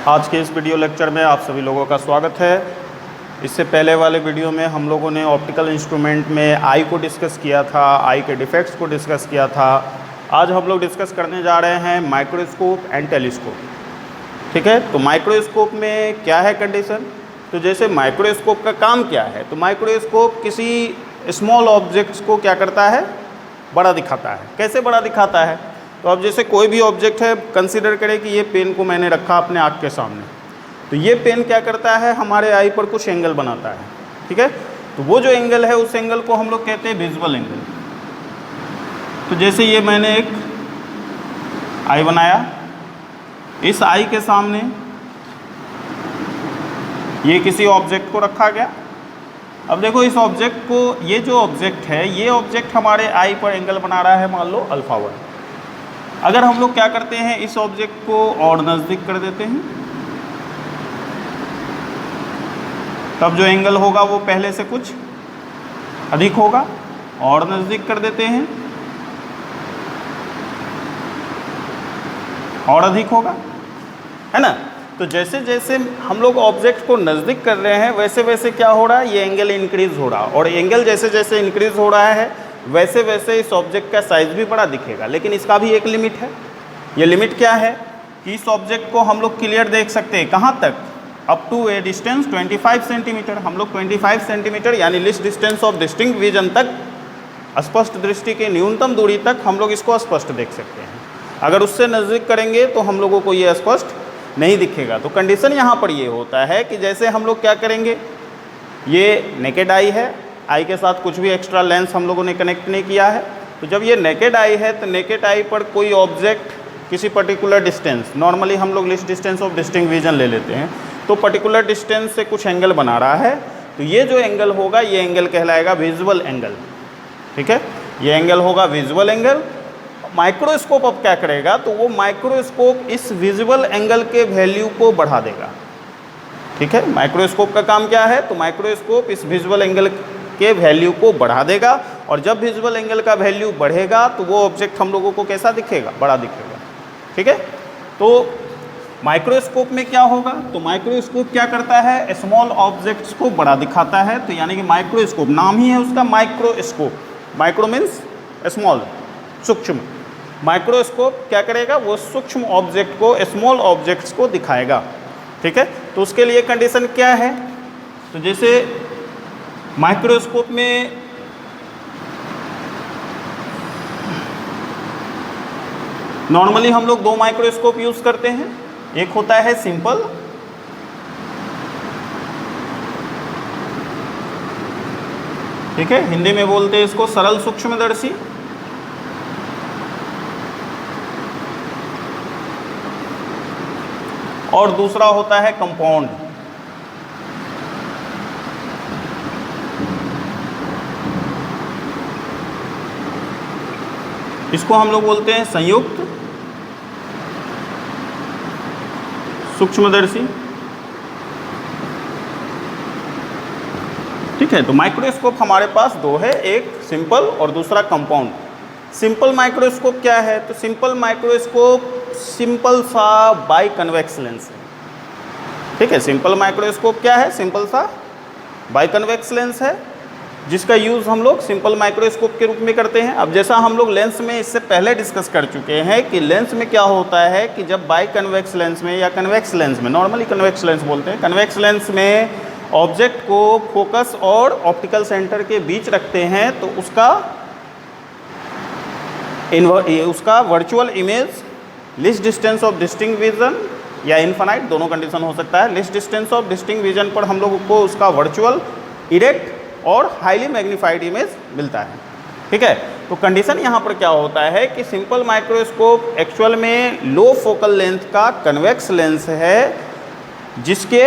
आज के इस वीडियो लेक्चर में आप सभी लोगों का स्वागत है। इससे पहले वाले वीडियो में हम लोगों ने ऑप्टिकल इंस्ट्रूमेंट में आई को डिस्कस किया था, आई के डिफेक्ट्स को डिस्कस किया था। आज हम लोग डिस्कस करने जा रहे हैं माइक्रोस्कोप एंड टेलीस्कोप। ठीक है, तो माइक्रोस्कोप में क्या है कंडीशन। तो जैसे माइक्रोस्कोप का काम क्या है, तो माइक्रोस्कोप किसी स्मॉल ऑब्जेक्ट्स को क्या करता है, बड़ा दिखाता है। कैसे बड़ा दिखाता है, तो अब जैसे कोई भी ऑब्जेक्ट है, कंसीडर करें कि ये पेन को मैंने रखा अपने आँख के सामने, तो ये पेन क्या करता है, हमारे आई पर कुछ एंगल बनाता है। ठीक है, तो वो जो एंगल है उस एंगल को हम लोग कहते हैं विजुअल एंगल। तो जैसे ये मैंने एक आई बनाया, इस आई के सामने ये किसी ऑब्जेक्ट को रखा गया। अब देखो इस ऑब्जेक्ट को, ये जो ऑब्जेक्ट है, ये ऑब्जेक्ट हमारे आई पर एंगल बना रहा है, मान लो अल्फा 1। अगर हम लोग क्या करते हैं, इस ऑब्जेक्ट को और नज़दीक कर देते हैं, तब जो एंगल होगा वो पहले से कुछ अधिक होगा। और नज़दीक कर देते हैं, और अधिक होगा, है ना। तो जैसे जैसे हम लोग ऑब्जेक्ट को नज़दीक कर रहे हैं, वैसे वैसे क्या हो रहा है, ये एंगल इंक्रीज़ हो रहा है। और एंगल जैसे जैसे इंक्रीज़ हो रहा है, वैसे वैसे इस ऑब्जेक्ट का साइज़ भी बड़ा दिखेगा। लेकिन इसका भी एक लिमिट है। ये लिमिट क्या है कि इस ऑब्जेक्ट को हम लोग क्लियर देख सकते हैं कहाँ तक, up to a distance 25 centimetre. हम लोग 25 सेंटीमीटर यानी least distance of distinct vision तक, स्पष्ट दृष्टि की न्यूनतम दूरी तक हम लोग इसको स्पष्ट देख सकते हैं। अगर उससे नज़दीक करेंगे तो हम लोगों को ये स्पष्ट नहीं दिखेगा। तो कंडीशन यहाँ पर ये होता है कि जैसे हम लोग क्या करेंगे, ये नेकेड आई है, आई के साथ कुछ भी एक्स्ट्रा लेंस हम लोगों ने कनेक्ट नहीं किया है। तो जब ये नेकेड आई है, तो नेकेड आई पर कोई ऑब्जेक्ट किसी पर्टिकुलर डिस्टेंस, नॉर्मली हम लोग list distance of distinct vision ले लेते हैं, तो पर्टिकुलर डिस्टेंस से कुछ एंगल बना रहा है। तो ये जो एंगल होगा, ये एंगल कहलाएगा विजुअल एंगल। ठीक है, ये एंगल होगा विजुअल एंगल। माइक्रोस्कोप अब क्या करेगा, तो वो माइक्रोस्कोप इस विजुअल एंगल के वैल्यू को बढ़ा देगा। ठीक है, माइक्रोस्कोप का काम क्या है, तो माइक्रोस्कोप इस विजुअल एंगल के वैल्यू को बढ़ा देगा। और जब विजुअल एंगल का वैल्यू बढ़ेगा, तो वो ऑब्जेक्ट हम लोगों को कैसा दिखेगा, बड़ा दिखेगा। ठीक है, तो माइक्रोस्कोप में क्या होगा, तो माइक्रोस्कोप क्या करता है, स्मॉल ऑब्जेक्ट्स को बड़ा दिखाता है। तो यानी कि माइक्रोस्कोप, नाम ही है उसका माइक्रोस्कोप। माइक्रो मीन्स स्मॉल, सूक्ष्म। माइक्रोस्कोप क्या करेगा, वो सूक्ष्म ऑब्जेक्ट को, स्मॉल ऑब्जेक्ट्स को दिखाएगा। ठीक है, तो उसके लिए कंडीशन क्या है, तो जैसे माइक्रोस्कोप में नॉर्मली हम लोग दो माइक्रोस्कोप यूज़ करते हैं। एक होता है सिंपल, ठीक है, हिंदी में बोलते हैं इसको सरल सूक्ष्मदर्शी। और दूसरा होता है कंपाउंड। इसको हम लोग बोलते हैं संयुक्त सूक्ष्मदर्शी। ठीक है, तो माइक्रोस्कोप हमारे पास दो है, एक सिंपल और दूसरा कंपाउंड। सिंपल माइक्रोस्कोप क्या है, तो सिंपल माइक्रोस्कोप सिंपल सा बाई कन्वेक्स लेंस है। ठीक है, सिंपल माइक्रोस्कोप क्या है, सिंपल सा बाई कन्वेक्स लेंस है, जिसका यूज़ हम लोग सिंपल माइक्रोस्कोप के रूप में करते हैं। अब जैसा हम लोग लेंस में इससे पहले डिस्कस कर चुके हैं कि लेंस में क्या होता है कि जब बाई कन्वेक्स लेंस में या कन्वेक्स लेंस में, नॉर्मली कन्वेक्स लेंस बोलते हैं, कन्वेक्स लेंस में ऑब्जेक्ट को फोकस और ऑप्टिकल सेंटर के बीच रखते हैं, तो उसका virtual image list distance of distinct vision या इनफाइनाइट, दोनों कंडीशन हो सकता है। List distance of distinct vision पर हम लोगों को उसका वर्चुअल, इरेक्ट और हाईली मैग्नीफाइड इमेज मिलता है। ठीक है, तो कंडीशन यहाँ पर क्या होता है कि सिंपल माइक्रोस्कोप एक्चुअल में लो फोकल लेंथ का कन्वेक्स लेंस है, जिसके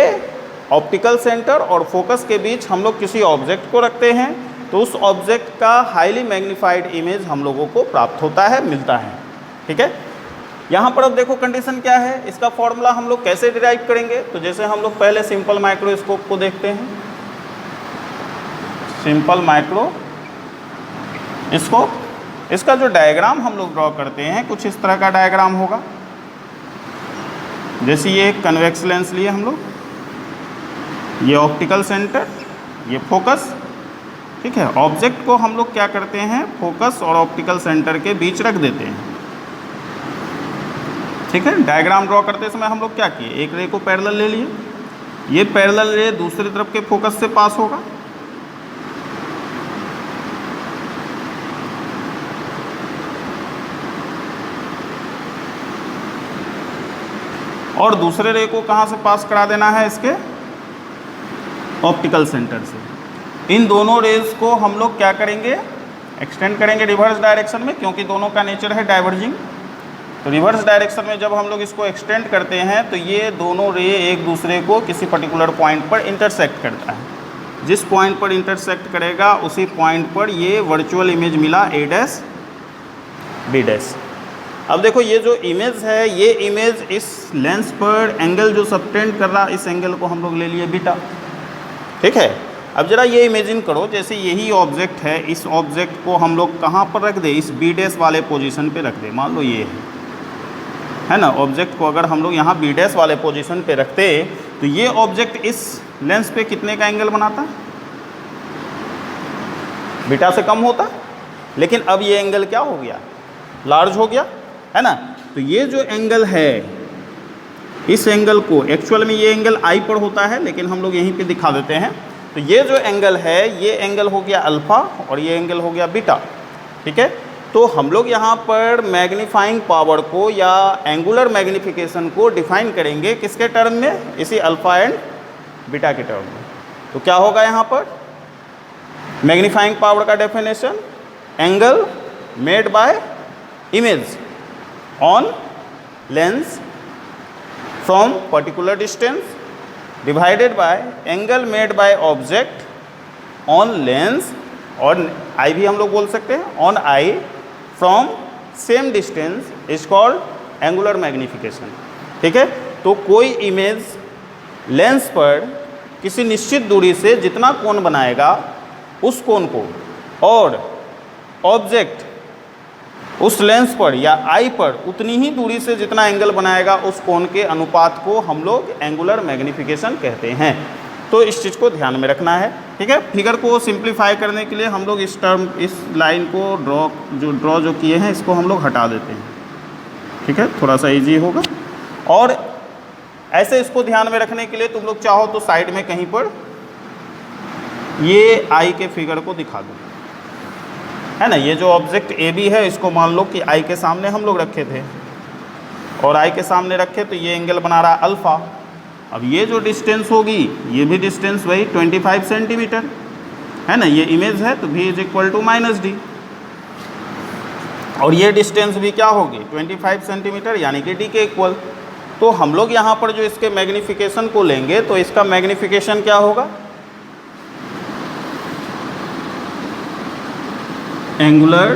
ऑप्टिकल सेंटर और फोकस के बीच हम लोग किसी ऑब्जेक्ट को रखते हैं, तो उस ऑब्जेक्ट का हाईली मैग्नीफाइड इमेज हम लोगों को प्राप्त होता है, मिलता है। ठीक है, यहाँ पर अब देखो कंडीशन क्या है, इसका फॉर्मूला हम लोग कैसे डिराइव करेंगे। तो जैसे हम लोग पहले सिंपल माइक्रोस्कोप को देखते हैं, सिंपल माइक्रोस्कोप, इसका जो डायग्राम हम लोग ड्रॉ करते हैं कुछ इस तरह का डायग्राम होगा। जैसे ये एक कन्वेक्स लेंस लिए हम लोग, ये ऑप्टिकल सेंटर, ये फोकस, ठीक है। ऑब्जेक्ट को हम लोग क्या करते हैं, फोकस और ऑप्टिकल सेंटर के बीच रख देते हैं, ठीक है। डायग्राम ड्रॉ करते समय हम लोग क्या किए, एक रे को पैरेलल ले लिए, ये पैरेलल रे दूसरी तरफ के फोकस से पास होगा, और दूसरे रे को कहाँ से पास करा देना है, इसके ऑप्टिकल सेंटर से। इन दोनों रेज को हम लोग क्या करेंगे, एक्सटेंड करेंगे रिवर्स डायरेक्शन में, क्योंकि दोनों का नेचर है डाइवर्जिंग। तो रिवर्स डायरेक्शन में जब हम लोग इसको एक्सटेंड करते हैं तो ये दोनों रे एक दूसरे को किसी पर्टिकुलर पॉइंट पर इंटरसेक्ट करता है। जिस पॉइंट पर इंटरसेक्ट करेगा उसी पॉइंट पर ये वर्चुअल इमेज मिला a डैश b डैश। अब देखो ये जो इमेज है, ये इमेज इस लेंस पर एंगल जो सबटेंड कर रहा, इस एंगल को हम लोग ले लिए बीटा, ठीक है। अब जरा ये इमेजिन करो, जैसे यही ऑब्जेक्ट है, इस ऑब्जेक्ट को हम लोग कहाँ पर रख दे, इस बी डैश वाले पोजीशन पे रख दे। मान लो ये है ना, ऑब्जेक्ट को अगर हम लोग यहाँ बी डैश वाले पोजीशन पे रखते तो ये ऑब्जेक्ट इस लेंस पे कितने का एंगल बनाता, बीटा से कम होता। लेकिन अब ये एंगल क्या हो गया, लार्ज हो गया, है ना। तो ये जो एंगल है, इस एंगल को एक्चुअल में ये एंगल आई पर होता है, लेकिन हम लोग यहीं पे दिखा देते हैं। तो ये जो एंगल है, ये एंगल हो गया अल्फ़ा और ये एंगल हो गया बीटा, ठीक है। तो हम लोग यहाँ पर मैग्नीफाइंग पावर को या एंगुलर मैग्नीफिकेशन को डिफाइन करेंगे किसके टर्म में, इसी अल्फ़ा एंड बीटा के टर्म में। तो क्या होगा यहाँ पर मैग्नीफाइंग पावर का definition, angle made by image on lens from particular distance divided by angle made by object on lens, और आई भी हम लोग बोल सकते हैं, on eye from same distance is called angular magnification, ठीक है। तो कोई इमेज लेंस पर किसी निश्चित दूरी से जितना कोण बनाएगा उस कोण को, और ऑब्जेक्ट उस लेंस पर या आई पर उतनी ही दूरी से जितना एंगल बनाएगा उस कोण के अनुपात को हम लोग एंगुलर मैग्नीफिकेशन कहते हैं। तो इस चीज़ को ध्यान में रखना है, ठीक है। फिगर को सिंप्लीफाई करने के लिए हम लोग इस लाइन को ड्रॉ जो किए हैं इसको हम लोग हटा देते हैं, ठीक है, थोड़ा सा इजी होगा। और ऐसे इसको ध्यान में रखने के लिए तुम लोग चाहो तो साइड में कहीं पर ये आई के फिगर को दिखा दो, है ना। ये जो ऑब्जेक्ट ए बी है, इसको मान लो कि आई के सामने हम लोग रखे थे, और आई के सामने रखे तो ये एंगल बना रहा अल्फ़ा। अब ये जो डिस्टेंस होगी, ये भी डिस्टेंस वही 25 सेंटीमीटर, है ना। ये इमेज है तो v is equal to -d, और ये डिस्टेंस भी क्या होगी 25 सेंटीमीटर, यानी कि d के इक्वल। तो हम लोग यहाँ पर जो इसके मैग्नीफिकेशन को लेंगे तो इसका मैग्नीफिकेशन क्या होगा, angular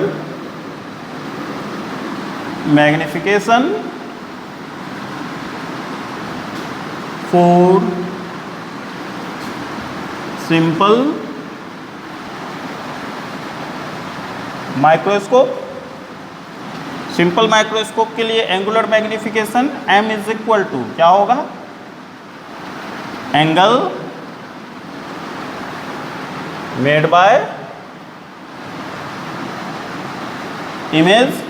magnification for simple microscope. Simple microscope के लिए angular magnification m is equal to क्या होगा, angle made by image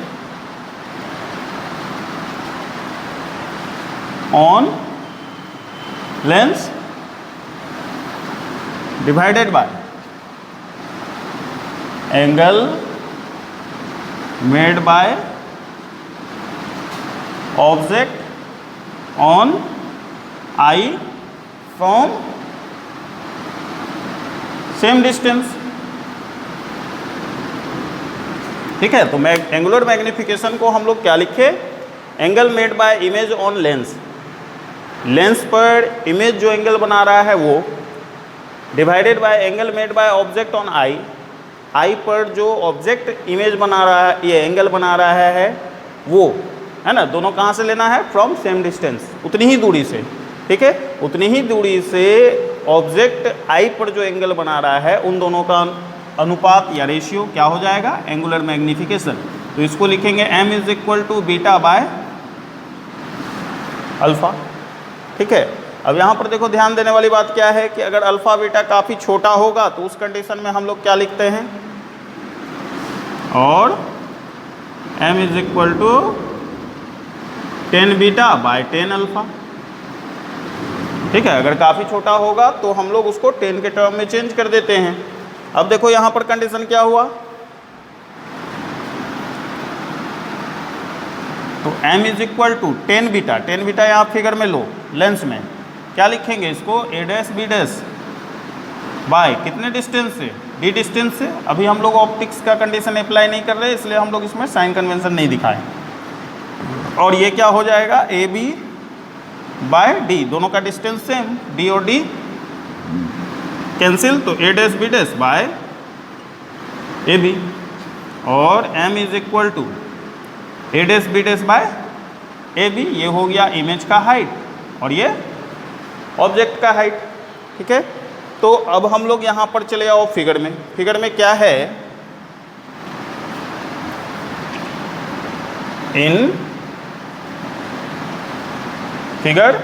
on lens divided by angle made by object on eye from same distance, ठीक है। तो angular magnification को हम लोग क्या लिखे, angle made by image on lens, lens पर इमेज जो एंगल बना रहा है वो, divided by angle made by object on eye, eye पर जो ऑब्जेक्ट इमेज बना रहा है, ये एंगल बना रहा है वो, है ना। दोनों कहाँ से लेना है, फ्रॉम सेम डिस्टेंस, उतनी ही दूरी से, ठीक है। उतनी ही दूरी से ऑब्जेक्ट आई पर जो एंगल बना रहा है उन दोनों का अनुपात या रेशियो क्या हो जाएगा, एंगुलर मैग्नीफिकेशन। तो इसको लिखेंगे m is equal to beta by alpha. ठीक है, अब यहाँ पर देखो ध्यान देने वाली बात क्या है कि अगर अल्फ़ा बीटा काफ़ी छोटा होगा तो उस कंडीशन में हम लोग क्या लिखते हैं, और m is equal to 10 beta by 10 alpha. ठीक है, अगर काफ़ी छोटा होगा तो हम लोग उसको 10 के टर्म में चेंज कर देते हैं। अब देखो यहाँ पर कंडीशन क्या हुआ, तो m is equal to 10 beta, 10 beta यहाँ फिगर में लो, लेंस में क्या लिखेंगे इसको, a dash b dash by कितने डिस्टेंस से, d डिस्टेंस से। अभी हम लोग ऑप्टिक्स का कंडीशन अप्लाई नहीं कर रहे, इसलिए हम लोग इसमें साइन कन्वेंशन नहीं दिखाए। और ये क्या हो जाएगा, ए बी बाय डी, दोनों का डिस्टेंस सेम, डी और डी कैंसिल, तो a dash b dash by A B, और m is equal to a dash b dash by A B. ये हो गया इमेज का हाइट और ये ऑब्जेक्ट का हाइट। ठीक है, तो अब हम लोग यहाँ पर चले आओ फिगर में। फिगर में क्या है, in figure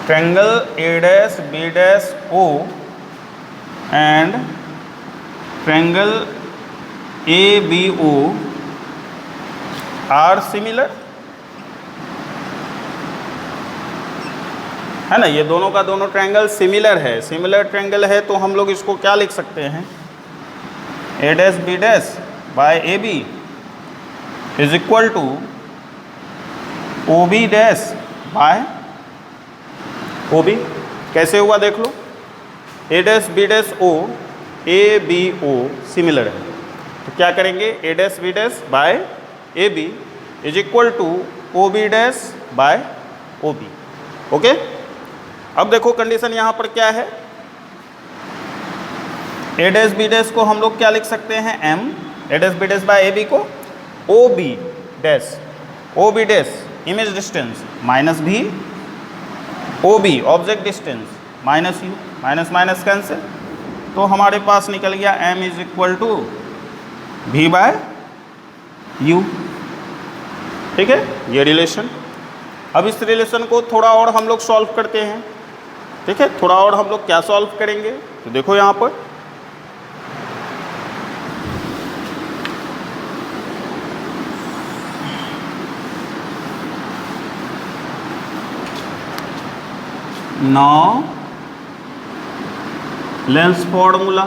triangle A dash B dash O and triangle A B O are similar, है ना। ये दोनों का दोनों ट्रायंगल सिमिलर है, सिमिलर ट्रायंगल है तो हम लोग इसको क्या लिख सकते हैं, A dash B dash by A B is equal to O B dash by O B. कैसे हुआ देख लो, A dash B dash O, A B O similar है, तो क्या करेंगे, A dash B dash by A B is equal to O B dash by O B. Okay, अब देखो कंडीशन यहाँ पर क्या है, ए डैश बी डैश को हम लोग क्या लिख सकते हैं, m, A dash B dash by A B को O B dash, O B dash image distance minus V O B object distance minus U, minus minus cancel, तो हमारे पास निकल गया m is equal to V by U. ठीक है, ये relation. अब इस रिलेशन को थोड़ा और हम लोग सॉल्व करते हैं। ठीक है, थोड़ा और हम लोग क्या सॉल्व करेंगे, तो देखो यहाँ पर now lens formula,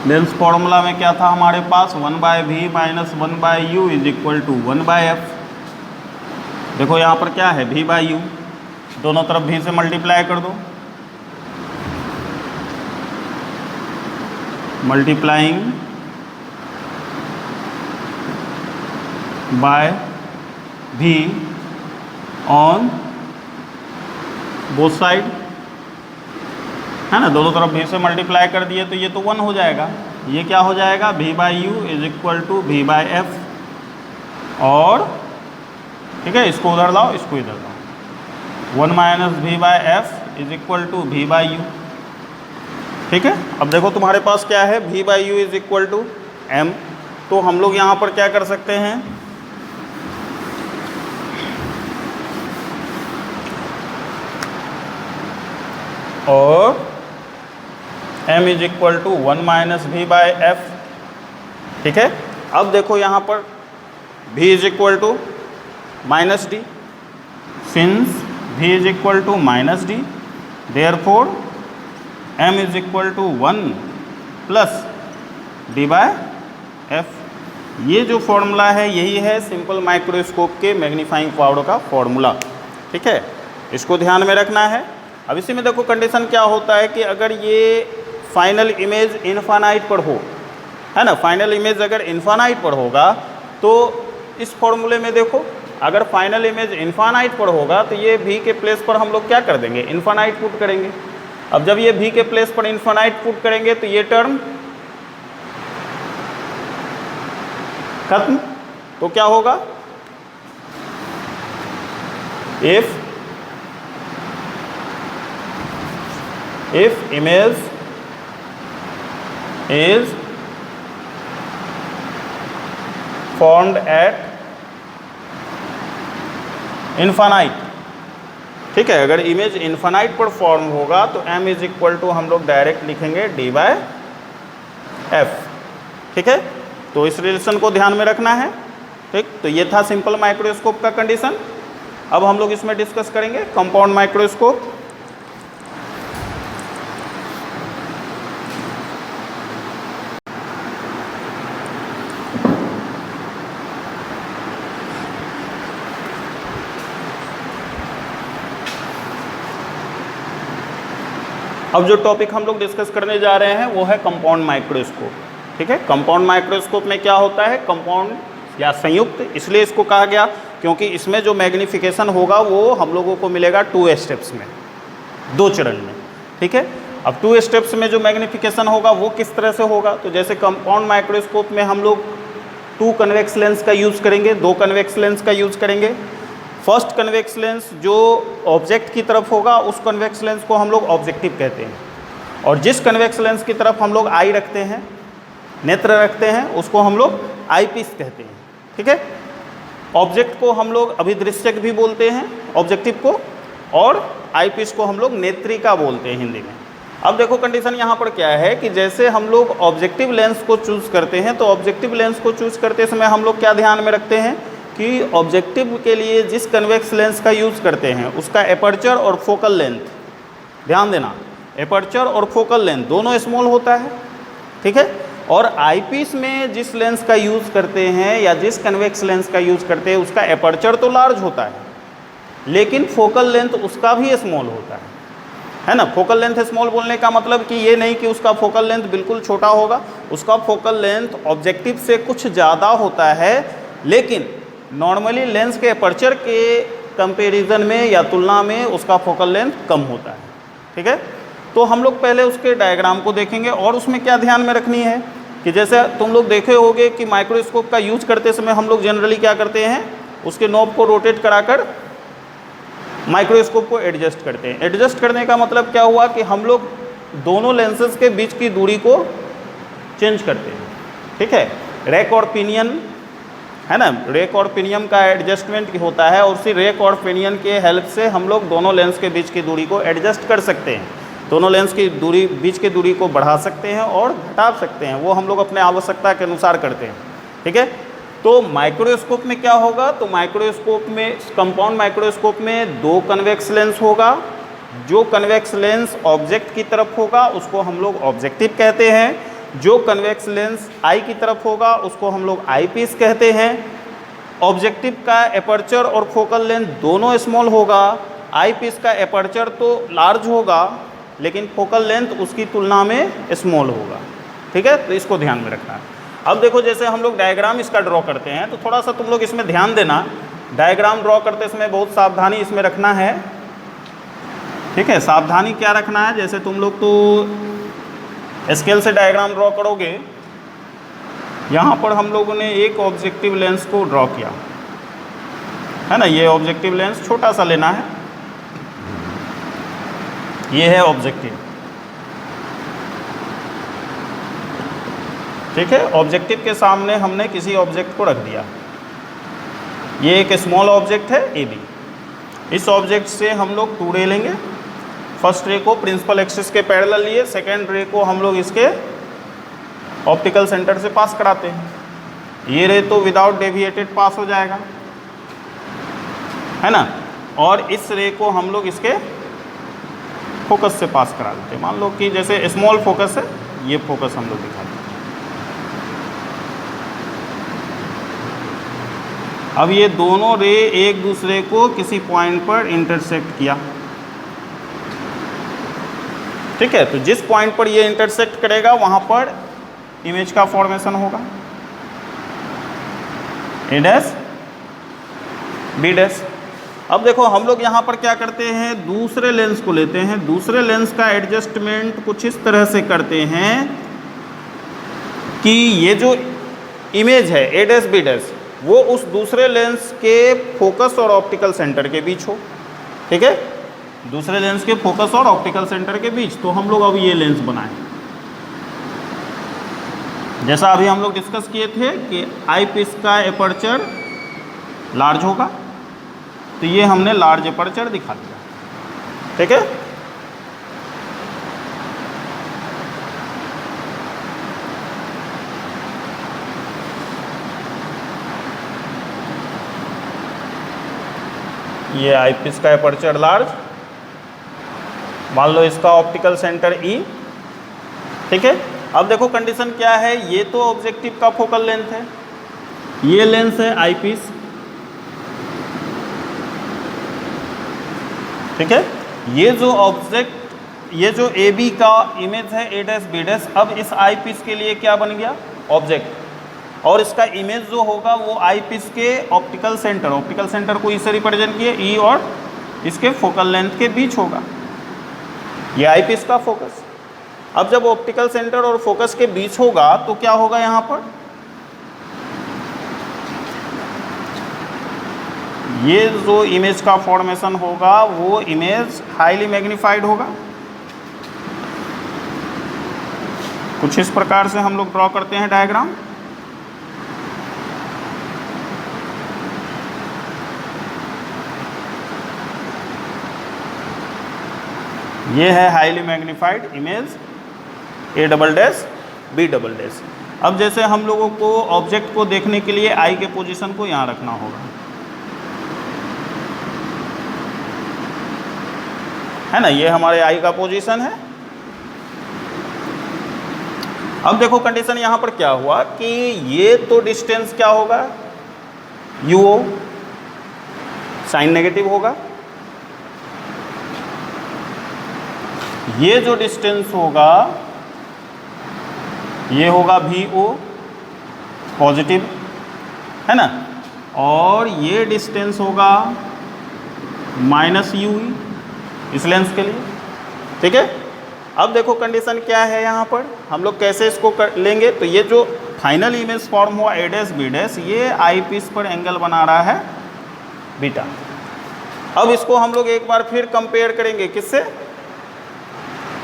lens formula में क्या था हमारे पास, 1 by V minus 1 by U is equal to 1 by F. देखो यहाँ पर क्या है, v बाई यू, दोनों तरफ v से मल्टीप्लाई कर दो, multiplying by v on both side, है ना, दोनों तरफ v से मल्टीप्लाई कर दिए तो ये तो 1 हो जाएगा। ये क्या हो जाएगा, v by U is equal to v by F, और ठीक है इसको उधर लाओ, इसको इधर लाओ, 1 minus V by F is equal to V by U. ठीक है, अब देखो तुम्हारे पास क्या है, v by U is equal to m, तो हम लोग यहाँ पर क्या कर सकते हैं, और m is equal to 1 minus V by F. ठीक है, अब देखो यहाँ पर v is equal to minus D, since v is equal to minus D, therefore m is equal to 1 plus D by F. ये जो फॉर्मूला है यही है सिंपल माइक्रोस्कोप के मैग्नीफाइंग पावर का फॉर्मूला। ठीक है, इसको ध्यान में रखना है। अब इसी में देखो कंडीशन क्या होता है कि अगर ये फाइनल इमेज इनफाइनाइट पर हो, है ना, फाइनल इमेज अगर इनफाइनाइट पर होगा तो इस फॉर्मूले में देखो, अगर फाइनल इमेज इनफाइनाइट पर होगा तो ये v के प्लेस पर हम लोग क्या कर देंगे, इनफाइनाइट पुट करेंगे। अब जब ये v के प्लेस पर इनफाइनाइट पुट करेंगे तो ये टर्म खत्म, तो क्या होगा, if image is formed at infinite, ठीक है। अगर इमेज इन्फानाइट पर फॉर्म होगा तो m इज इक्वल टू हम लोग डायरेक्ट लिखेंगे d/f, ठीक है। तो इस रिलेशन को ध्यान में रखना है, ठीक। तो ये था सिंपल माइक्रोस्कोप का कंडीशन। अब हम लोग इसमें डिस्कस करेंगे कंपाउंड माइक्रोस्कोप। अब जो टॉपिक हम लोग डिस्कस करने जा रहे हैं वो है कंपाउंड माइक्रोस्कोप, ठीक है। कंपाउंड माइक्रोस्कोप में क्या होता है, कंपाउंड या संयुक्त इसलिए इसको कहा गया क्योंकि इसमें जो मैग्नीफिकेशन होगा वो हम लोगों को मिलेगा 2 स्टेप्स में, 2 चरण में, ठीक है। अब 2 स्टेप्स में जो मैग्नीफिकेशन होगा वो किस तरह से होगा, तो जैसे कंपाउंड माइक्रोस्कोप में हम लोग 2 कन्वेक्स लेंस का यूज़ करेंगे, 2 कन्वेक्स लेंस का यूज़ करेंगे। फर्स्ट कन्वेक्स लेंस जो ऑब्जेक्ट की तरफ होगा उस कन्वेक्स लेंस को हम लोग ऑब्जेक्टिव कहते हैं, और जिस कन्वेक्स लेंस की तरफ हम लोग आई रखते हैं, नेत्र रखते हैं, उसको हम लोग आई पीस कहते हैं, ठीक है। ऑब्जेक्ट को हम लोग अभिदृश्यक भी बोलते हैं ऑब्जेक्टिव को, और आई पीस को हम लोग नेत्रिका बोलते हैं हिंदी में। अब देखो कंडीशन यहाँ पर क्या है कि जैसे हम लोग ऑब्जेक्टिव लेंस को चूज़ करते हैं तो ऑब्जेक्टिव लेंस को चूज़ करते समय हम लोग क्या ध्यान में रखते हैं कि ऑब्जेक्टिव के लिए जिस कन्वेक्स लेंस का यूज़ करते हैं उसका एपर्चर और फोकल लेंथ, ध्यान देना, एपर्चर और फोकल लेंथ दोनों स्मॉल होता है, ठीक है। और आईपीस में जिस लेंस का यूज़ करते हैं या जिस कन्वेक्स लेंस का यूज़ करते हैं उसका एपर्चर तो लार्ज होता है लेकिन फोकल लेंथ उसका भी स्मॉल होता है ना। फोकल लेंथ स्मॉल बोलने का मतलब कि ये नहीं कि उसका फोकल लेंथ बिल्कुल छोटा होगा, उसका फोकल लेंथ ऑब्जेक्टिव से कुछ ज़्यादा होता है, लेकिन नॉर्मली लेंस के एपर्चर के कंपैरिजन में या तुलना में उसका फोकल लेंथ कम होता है, ठीक है। तो हम लोग पहले उसके डायग्राम को देखेंगे और उसमें क्या ध्यान में रखनी है कि जैसे तुम लोग देखे होगे कि माइक्रोस्कोप का यूज करते समय हम लोग जनरली क्या करते हैं, उसके नॉब को रोटेट कराकर माइक्रोस्कोप को एडजस्ट करते हैं। एडजस्ट करने का मतलब क्या हुआ कि हम लोग दोनों लेंसेज के बीच की दूरी को चेंज करते हैं, ठीक है। रैक और पिनियन है ना, रेक और पिनियन का एडजस्टमेंट होता है और उसी रेक और पिनियन के हेल्प से हम लोग दोनों लेंस के बीच की दूरी को एडजस्ट कर सकते हैं, दोनों लेंस की दूरी बीच की दूरी को बढ़ा सकते हैं और घटा सकते हैं, वो हम लोग अपने आवश्यकता के अनुसार करते हैं, ठीक है। तो माइक्रोस्कोप में क्या होगा, तो माइक्रोस्कोप में कंपाउंड माइक्रोस्कोप में 2 कन्वेक्स लेंस होगा। जो कन्वेक्स लेंस ऑब्जेक्ट की तरफ होगा उसको हम लोग ऑब्जेक्टिव कहते हैं, जो कन्वेक्स लेंस आई की तरफ होगा उसको हम लोग आई पीस कहते हैं। ऑब्जेक्टिव का एपर्चर और फोकल लेंथ दोनों स्मॉल होगा, आई पीस का एपर्चर तो लार्ज होगा लेकिन फोकल लेंथ उसकी तुलना में स्मॉल होगा, ठीक है। तो इसको ध्यान में रखना है। अब देखो जैसे हम लोग डायग्राम इसका ड्रॉ करते हैं तो थोड़ा सा तुम लोग इसमें ध्यान देना, डायग्राम ड्रॉ करते समय बहुत सावधानी इसमें रखना है, ठीक है। सावधानी क्या रखना है, जैसे तुम लोग तो स्केल से डायग्राम ड्रॉ करोगे, यहाँ पर हम लोगों ने एक ऑब्जेक्टिव लेंस को ड्रॉ किया है ना, ये ऑब्जेक्टिव लेंस छोटा सा लेना है, ये है ऑब्जेक्टिव, ठीक है। ऑब्जेक्टिव के सामने हमने किसी ऑब्जेक्ट को रख दिया, ये एक स्मॉल ऑब्जेक्ट है ए बी। इस ऑब्जेक्ट से हम लोग 2 रे लेंगे, फर्स्ट रे को प्रिंसिपल एक्सिस के पैरेलल लिए, सेकेंड रे को हम लोग इसके ऑप्टिकल सेंटर से पास कराते हैं। ये रे तो विदाउट डेविएटेड पास हो जाएगा है ना, और इस रे को हम लोग इसके फोकस से पास करा देते हैं। मान लो कि जैसे स्मॉल फोकस है, ये फोकस हम लोग दिखाते हैं। अब ये दोनों रे एक दूसरे को किसी पॉइंट पर इंटरसेक्ट किया, ठीक है। तो जिस पॉइंट पर ये इंटरसेक्ट करेगा वहाँ पर इमेज का फॉर्मेशन होगा, ए डैश बी डैश। अब देखो हम लोग यहाँ पर क्या करते हैं, दूसरे लेंस को लेते हैं, दूसरे लेंस का एडजस्टमेंट कुछ इस तरह से करते हैं कि ये जो इमेज है ए डैश बी डैश वो उस दूसरे लेंस के फोकस और ऑप्टिकल सेंटर के बीच हो, ठीक है। दूसरे लेंस के फोकस और ऑप्टिकल सेंटर के बीच, तो हम लोग अब ये लेंस बनाएं, जैसा अभी हम लोग डिस्कस किए थे कि आई पीस का एपर्चर लार्ज होगा तो ये हमने लार्ज अपर्चर दिखा दिया। ठीक है, ये आईपीस का अपर्चर लार्ज, मान लो इसका ऑप्टिकल सेंटर ई। ठीक है, अब देखो कंडीशन क्या है, ये तो ऑब्जेक्टिव का फोकल लेंथ है, ये लेंस है आईपीस। ठीक है, ये जो ऑब्जेक्ट, ये जो ए बी का इमेज है ए डैश बी डैश, अब इस आई पीस के लिए क्या बन गया, ऑब्जेक्ट। और इसका इमेज जो होगा वो आई पीस के ऑप्टिकल सेंटर को इसे रिप्रेजेंट किए ई और इसके फोकल लेंथ के बीच होगा, ये आई पीस का फोकस। अब जब ऑप्टिकल सेंटर और फोकस के बीच होगा तो क्या होगा, यहाँ पर ये जो इमेज का फॉर्मेशन होगा वो इमेज हाईली मैग्नीफाइड होगा। कुछ इस प्रकार से हम लोग ड्रॉ करते हैं डायग्राम। ये है highly magnified image A double dash B double dash. अब जैसे हम लोगों को ऑब्जेक्ट को देखने के लिए आई के पोजीशन को यहाँ रखना होगा, है ना, ये हमारे आई का पोजीशन है। अब देखो कंडीशन यहाँ पर क्या हुआ कि ये तो डिस्टेंस क्या होगा, यूओ, साइन नेगेटिव होगा। ये जो डिस्टेंस होगा ये होगा वी ओ, पॉजिटिव, है ना, और ये डिस्टेंस होगा माइनस यू इस लेंस के लिए। ठीक है, अब देखो कंडीशन क्या है, यहाँ पर हम लोग कैसे इसको लेंगे, तो ये जो फाइनल इमेज फॉर्म हुआ ए डैश बी डैश, ये आई पीस पर एंगल बना रहा है बीटा। अब इसको हम लोग एक बार फिर कंपेयर करेंगे किससे,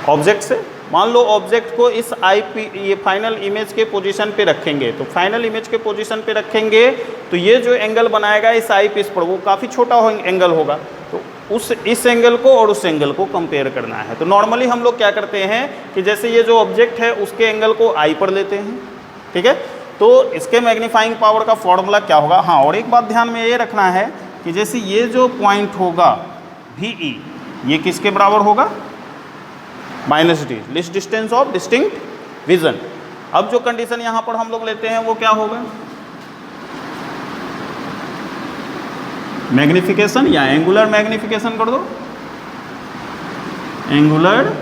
ऑब्जेक्ट से। मान लो ऑब्जेक्ट को इस ये फाइनल इमेज के पोजीशन पे रखेंगे, तो फाइनल इमेज के पोजीशन पे रखेंगे तो ये जो एंगल बनाएगा इस आई पीस पर वो काफ़ी छोटा एंगल होगा, तो इस एंगल को और उस एंगल को कंपेयर करना है। तो नॉर्मली हम लोग क्या करते हैं कि जैसे ये जो ऑब्जेक्ट है उसके एंगल को आई पर लेते हैं। ठीक है, तो इसके मैग्नीफाइंग पावर का फॉर्मूला क्या होगा। हाँ, और एक बात ध्यान में ये रखना है कि जैसे ये जो पॉइंट होगा वी ई, ये किसके बराबर होगा, minus D, list distance of distinct vision. अब जो कंडीशन यहाँ पर हम लोग लेते हैं वो क्या होगा, मैग्निफिकेशन या एंगुलर मैग्निफिकेशन कर दो, angular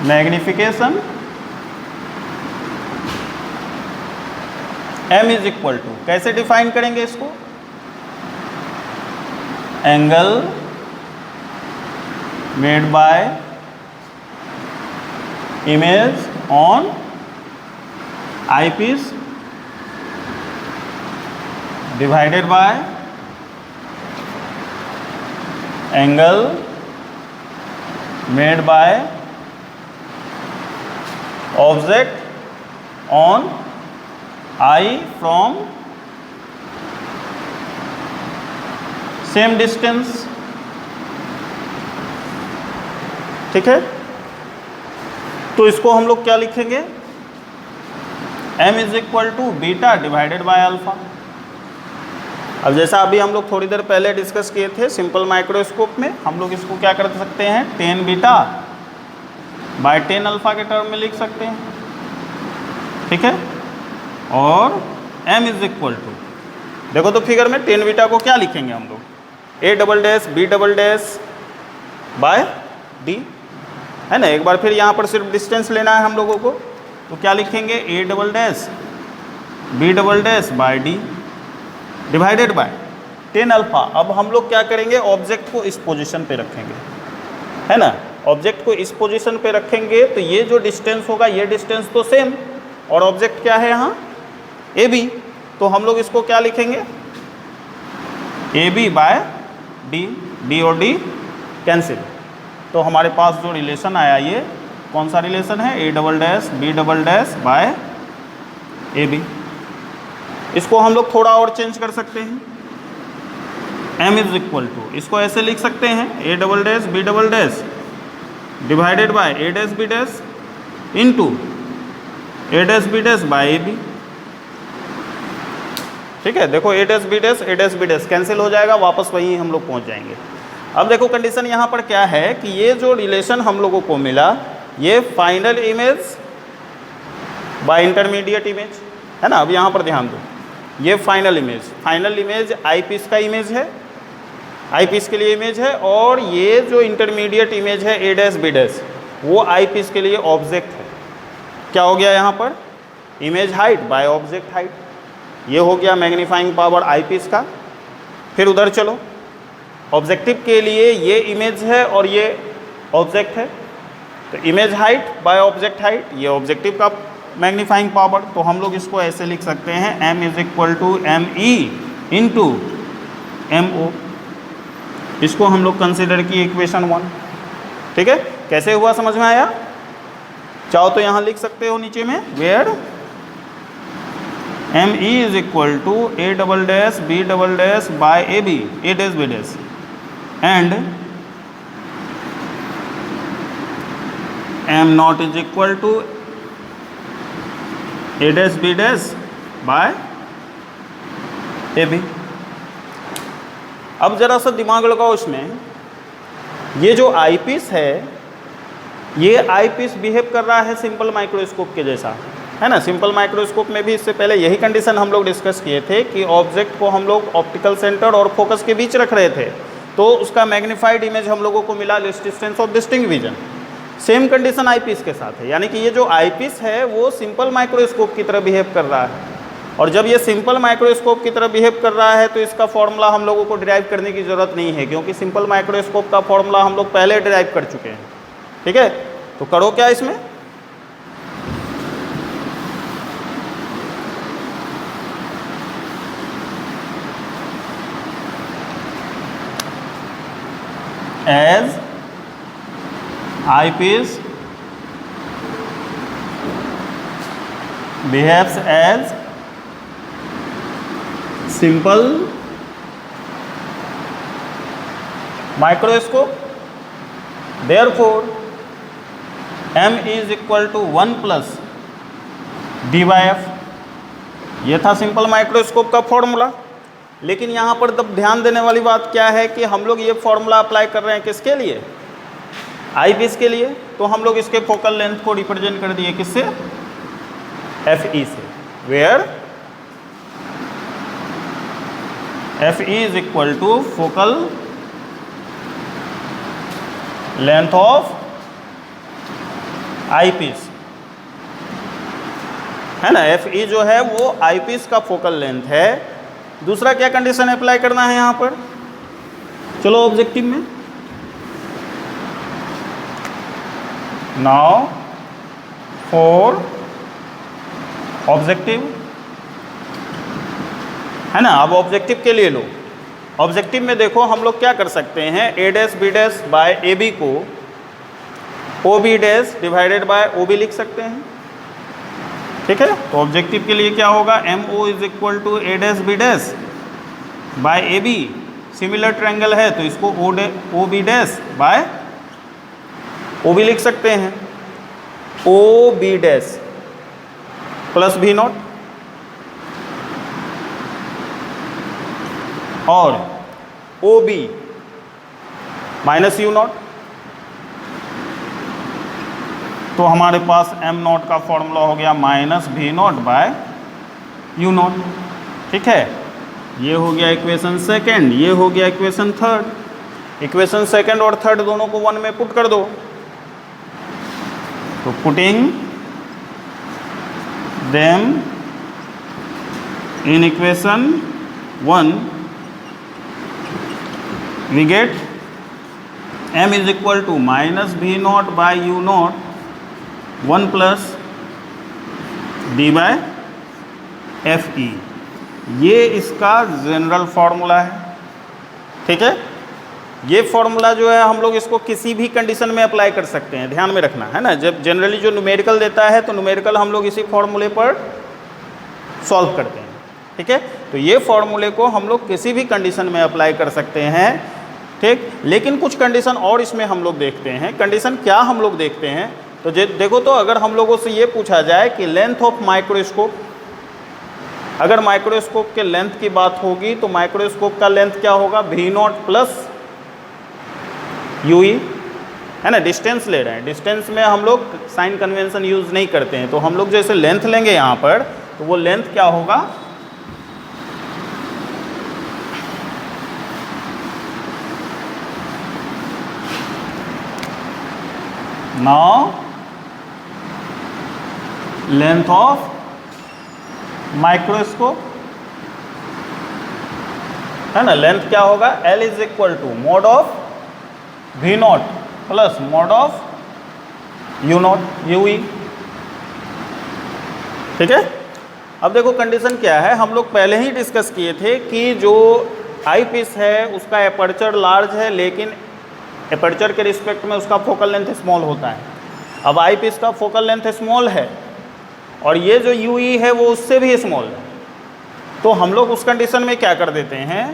magnification m is equal to, कैसे डिफाइन करेंगे इसको, angle made by image on eyepiece divided by angle made by object on eye from same distance। ठीक है, तो इसको हम लोग क्या लिखेंगे, m is equal to beta divided by alpha. अब जैसा अभी हम लोग थोड़ी देर पहले डिस्कस किए थे सिंपल माइक्रोस्कोप में, हम लोग इसको क्या कर सकते हैं, 10 बीटा बाय 10 अल्फा के टर्म में लिख सकते हैं। ठीक है, और m इज इक्वल टू, देखो तो फिगर में 10 बीटा को क्या लिखेंगे हम लोग, a double dash B double dash by D, है ना। एक बार फिर यहाँ पर सिर्फ डिस्टेंस लेना है हम लोगों को, तो क्या लिखेंगे, A double dash B double dash by D divided by 10 alpha. अब हम लोग क्या करेंगे, ऑब्जेक्ट को इस पोजीशन पे रखेंगे, है ना, ऑब्जेक्ट को इस पोजीशन पे रखेंगे तो ये जो डिस्टेंस होगा ये डिस्टेंस तो सेम, और ऑब्जेक्ट क्या है यहाँ ए बी, तो हम लोग इसको क्या लिखेंगे, A B by D, D और डी कैंसिल, तो हमारे पास जो रिलेशन आया ये कौन सा रिलेशन है, A double dash B double dash by A B. इसको हम लोग थोड़ा और चेंज कर सकते हैं, m इज इक्वल टू, इसको ऐसे लिख सकते हैं a double dash b double dash divided bye a dash b dash into a dash b dash bye ab। ठीक है, देखो a dash b dash cancel हो जाएगा, वापस वहीं हम लोग पहुंच जाएंगे। अब देखो कंडीशन यहाँ पर क्या है कि ये जो रिलेशन हम लोगों को मिला ये final image by intermediate image है ना। अब यहाँ पर ध्यान दो, ये फाइनल इमेज आई पीस का इमेज है, आई पीस के लिए इमेज है, और ये जो इंटरमीडिएट इमेज है a डैश b डैश वो आई पीस के लिए ऑब्जेक्ट है। क्या हो गया यहाँ पर, image height by object height, ये हो गया मैग्नीफाइंग पावर आई पीस का। फिर उधर चलो, ऑब्जेक्टिव के लिए ये इमेज है और ये ऑब्जेक्ट है, तो image height by object height, ये ऑब्जेक्टिव का मैग्नीफाइंग पावर। तो हम लोग इसको ऐसे लिख सकते हैं m is equal to M E into M O. इसको हम लोग कंसिडर किए इक्वेशन 1। ठीक है, कैसे हुआ समझ में आया? चाहो तो यहाँ लिख सकते हो नीचे में, where M E is equal to a double dash b double dash by a b a dash b dash and m not is equal to a dash b dash by a b। अब जरा सा दिमाग लगाओ इसमें, ये जो आई piece है ये आई पीस बिहेव कर रहा है सिंपल माइक्रोस्कोप के जैसा, है ना। सिंपल माइक्रोस्कोप में भी इससे पहले यही कंडीशन हम लोग डिस्कस किए थे कि ऑब्जेक्ट को हम लोग ऑप्टिकल सेंटर और फोकस के बीच रख रहे थे, तो उसका मैग्नीफाइड इमेज हम लोगों को मिला less distance of distinct vision. Same condition I piece के साथ है, यानी कि ये जो आई पीस है वो सिंपल माइक्रोस्कोप की तरह बिहेव कर रहा है, और जब ये सिंपल माइक्रोस्कोप की तरह बिहेव कर रहा है तो इसका फॉर्मूला हम लोगों को डिराइव करने की ज़रूरत नहीं है, क्योंकि सिंपल माइक्रोस्कोप का फॉर्मूला हम लोग पहले डिराइव कर चुके हैं। ठीक है, तो करो क्या इसमें, as eyepiece behaves as simple microscope, therefore m is equal to 1 plus d by f। ये था सिंपल माइक्रोस्कोप का फॉर्मूला। लेकिन यहाँ पर तब ध्यान देने वाली बात क्या है कि हम लोग ये फॉर्मूला अप्लाई कर रहे हैं किसके लिए, आई पीस के लिए। तो हम लोग इसके फोकल लेंथ को रिप्रेजेंट कर दिए किससे, एफ ई से, where F E is equal to focal length of eyepiece, है ना। एफ ई जो है वो आई पीस का फोकल लेंथ है। दूसरा क्या कंडीशन अप्लाई करना है यहाँ पर, चलो ऑब्जेक्टिव में, नाउ फॉर ऑब्जेक्टिव, है ना। अब ऑब्जेक्टिव के लिए लो, ऑब्जेक्टिव में देखो हम लोग क्या कर सकते हैं, a dash b dash by A B को O B dash divided by O B लिख सकते हैं। ठीक है, तो ऑब्जेक्टिव के लिए क्या होगा, M O is equal to a dash b dash by A B, similar triangle है तो इसको O B dash by O B लिख सकते हैं, O B dash plus V not, और O B minus U not. तो हमारे पास एम नॉट का फॉर्मूला हो गया माइनस भी नॉट बाय यू नॉट। ठीक है, ये हो गया इक्वेशन सेकेंड, ये हो गया इक्वेशन थर्ड। इक्वेशन सेकेंड और थर्ड दोनों को 1 में पुट कर दो, तो putting them in equation 1 we get m is equal to minus v naught by u naught 1 plus d by f e। ये इसका जनरल फॉर्मूला है। ठीक है, ये फॉर्मूला जो है हम लोग इसको किसी भी कंडीशन में अप्लाई कर सकते हैं, ध्यान में रखना है ना। जब जनरली जो न्यूमेरिकल देता है तो न्यूमेरिकल हम लोग इसी फॉर्मूले पर सॉल्व करते हैं। ठीक है। तो ये फॉर्मूले को हम लोग किसी भी कंडीशन में अप्लाई कर सकते हैं, ठीक। लेकिन कुछ कंडीशन और इसमें हम लोग देखते हैं। कंडीशन क्या हम लोग देखते हैं, तो देखो, तो अगर हम लोगों से ये पूछा जाए कि लेंथ ऑफ माइक्रोस्कोप, अगर माइक्रोस्कोप के लेंथ की बात होगी तो माइक्रोस्कोप का लेंथ क्या होगा, V0 प्लस UE, है ना। डिस्टेंस ले रहे हैं, डिस्टेंस में हम लोग साइन कन्वेंशन यूज़ नहीं करते हैं, तो हम लोग जैसे लेंथ लेंगे यहाँ पर, तो वो लेंथ क्या होगा, नाउ लेंथ ऑफ माइक्रोस्कोप, है ना, लेंथ क्या होगा, L is equal to mod of V0 plus mod of U0 UE, ठीक है। अब देखो कंडीशन क्या है, हम लोग पहले ही डिस्कस किए थे कि जो आई पीस है उसका एपर्चर लार्ज है, लेकिन एपर्चर के रिस्पेक्ट में उसका फोकल लेंथ स्मॉल होता है। अब आई पीस का फोकल लेंथ स्मॉल है और ये जो UE है वो उससे भी स्मॉल है, तो हम लोग उस कंडीशन में क्या कर देते हैं,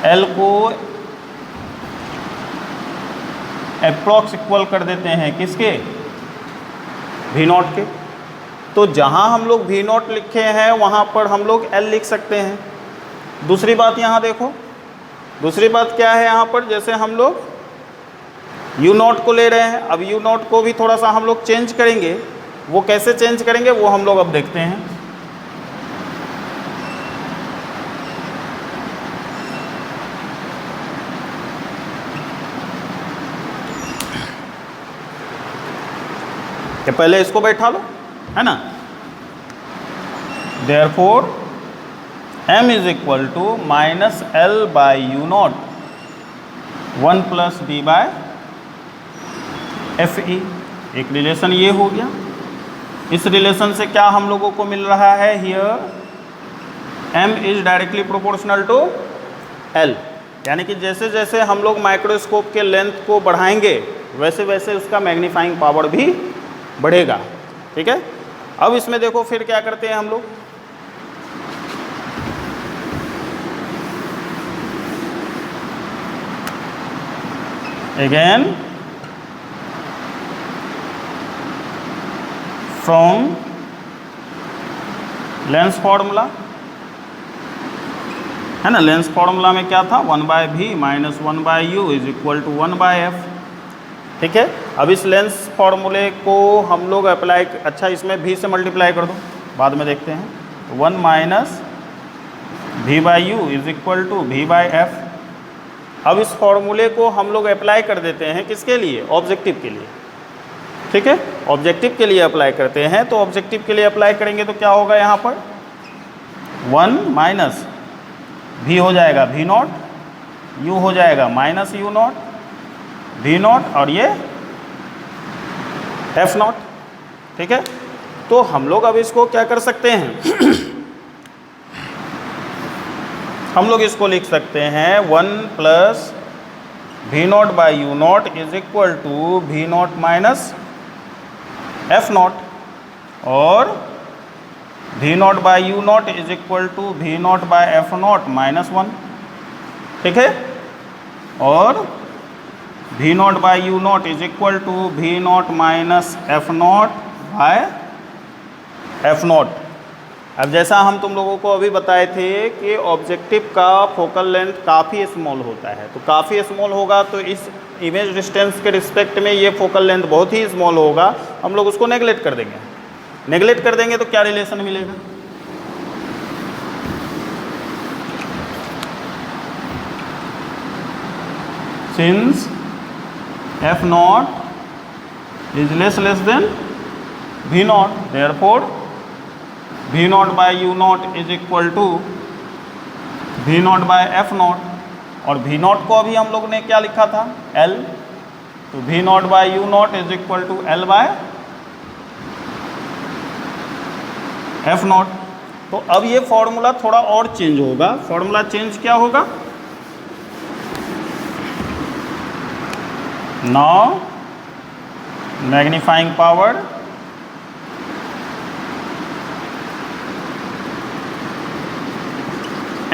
L को अप्रॉक्स इक्वल कर देते हैं किसके, V0 के। तो जहाँ हम लोग V0 लिखे हैं वहाँ पर हम लोग L लिख सकते हैं। दूसरी बात यहाँ देखो, दूसरी बात क्या है यहाँ पर, जैसे हम लोग U0 को ले रहे हैं, अब U0 को भी थोड़ा सा हम लोग चेंज करेंगे, वो कैसे चेंज करेंगे वो हम लोग अब देखते हैं। कि पहले इसको बैठा लो, है ना। Therefore M is equal to minus L by U0 1 plus D by FE, एक रिलेशन ये हो गया। इस रिलेशन से क्या हम लोगों को मिल रहा है, here M is directly proportional to L, यानी कि जैसे जैसे हम लोग माइक्रोस्कोप के लेंथ को बढ़ाएंगे वैसे वैसे उसका मैग्नीफाइंग पावर भी बढ़ेगा, ठीक है। अब इसमें देखो फिर क्या करते हैं हम लोग, अगेन फ्रॉम लेंस फॉर्मूला, है ना। लेंस फॉर्मूला में क्या था, 1/v minus 1/u is equal to 1/f, ठीक है। अब इस लेंस फॉर्मूले को हम लोग अप्लाई, अच्छा इसमें v से मल्टीप्लाई कर दो, बाद में देखते हैं। 1 minus v/u is equal to v/f। अब इस फॉर्मूले को हम लोग अप्लाई कर देते हैं किसके लिए, ऑब्जेक्टिव के लिए, ठीक है। ऑब्जेक्टिव के लिए अप्लाई करते हैं, तो ऑब्जेक्टिव के लिए अप्लाई करेंगे तो क्या होगा, यहाँ पर 1 माइनस v हो जाएगा V0, u हो जाएगा माइनस U0, V0 और ये F0, ठीक है। तो हम लोग अब इसको क्या कर सकते हैं हम लोग इसको लिख सकते हैं 1 plus V0 by U0 is equal to V0 minus F0 और V0 by U0 is equal to V0 by F0 minus 1, ठीक है। और V0 by U0 is equal to V0 minus F0 by F0। अब जैसा हम तुम लोगों को अभी बताए थे कि ऑब्जेक्टिव का फोकल लेंथ काफ़ी स्मॉल होता है, तो काफ़ी स्मॉल होगा तो इस इमेज डिस्टेंस के रिस्पेक्ट में ये फोकल लेंथ बहुत ही स्मॉल होगा, हम लोग उसको नेगलेक्ट कर देंगे। नेगलेक्ट कर देंगे तो क्या रिलेशन मिलेगा, since F0 is less than V0, therefore V0 by U0 is equal to V0 by F0, और V0 को अभी हम लोग ने क्या लिखा था, L, तो V0 by U0 is equal to L by F0। तो अब ये फॉर्मूला थोड़ा और चेंज होगा। फॉर्मूला चेंज क्या होगा, now magnifying power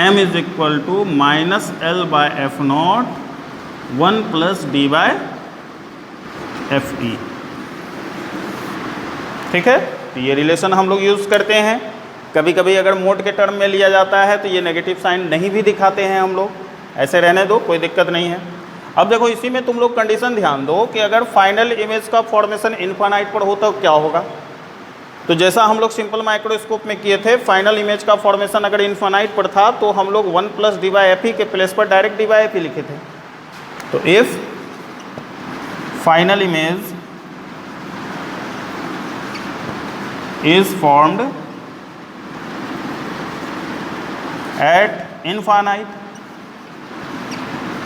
m is equal to minus L by F naught 1 plus D by F E. ठीक है, तो ये रिलेशन हम लोग यूज़ करते हैं। कभी कभी अगर मोड के टर्म में लिया जाता है तो ये नेगेटिव साइन नहीं भी दिखाते हैं हम लोग, ऐसे रहने दो, कोई दिक्कत नहीं है। अब देखो इसी में तुम लोग कंडीशन ध्यान दो कि अगर फाइनल इमेज का फॉर्मेशन इनफाइनाइट पर हो तो क्या होगा। तो जैसा हम लोग सिंपल माइक्रोस्कोप में किए थे, फाइनल इमेज का फॉर्मेशन अगर इनफाइनाइट पर था तो हम लोग 1 plus D by F E के प्लेस पर direct D by F E लिखे थे। तो if final image is formed at infinite,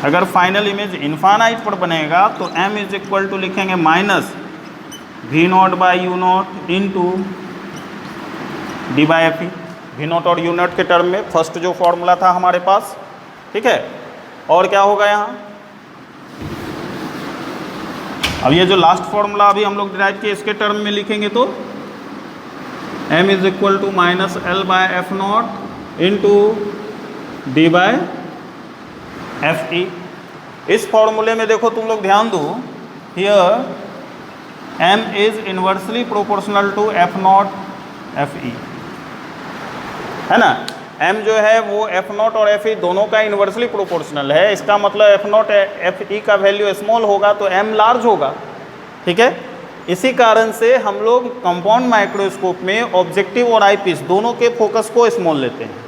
अगर फाइनल इमेज इनफाइनाइट पर बनेगा तो m इज इक्वल टू लिखेंगे minus V naught by U naught into D by F E. V naught और U naught के टर्म में first जो formula था हमारे पास, ठीक है। और क्या होगा यहाँ, अब ये जो लास्ट फॉर्मूला अभी हम लोग डिराइव किए इसके टर्म में लिखेंगे तो m is equal to minus L by F naught into D by F E. इस फॉर्मूले में देखो तुम लोग ध्यान दो, here m is inversely proportional to F naught F E, है ना। m जो है वो एफ नॉट और एफ ई दोनों का इन्वर्सली प्रोपोर्शनल है। इसका मतलब एफ नॉट एफ ई का वैल्यू स्मॉल होगा तो m लार्ज होगा, ठीक है। इसी कारण से हम लोग कंपाउंड माइक्रोस्कोप में ऑब्जेक्टिव और आईपीस दोनों के फोकस को स्मॉल लेते हैं।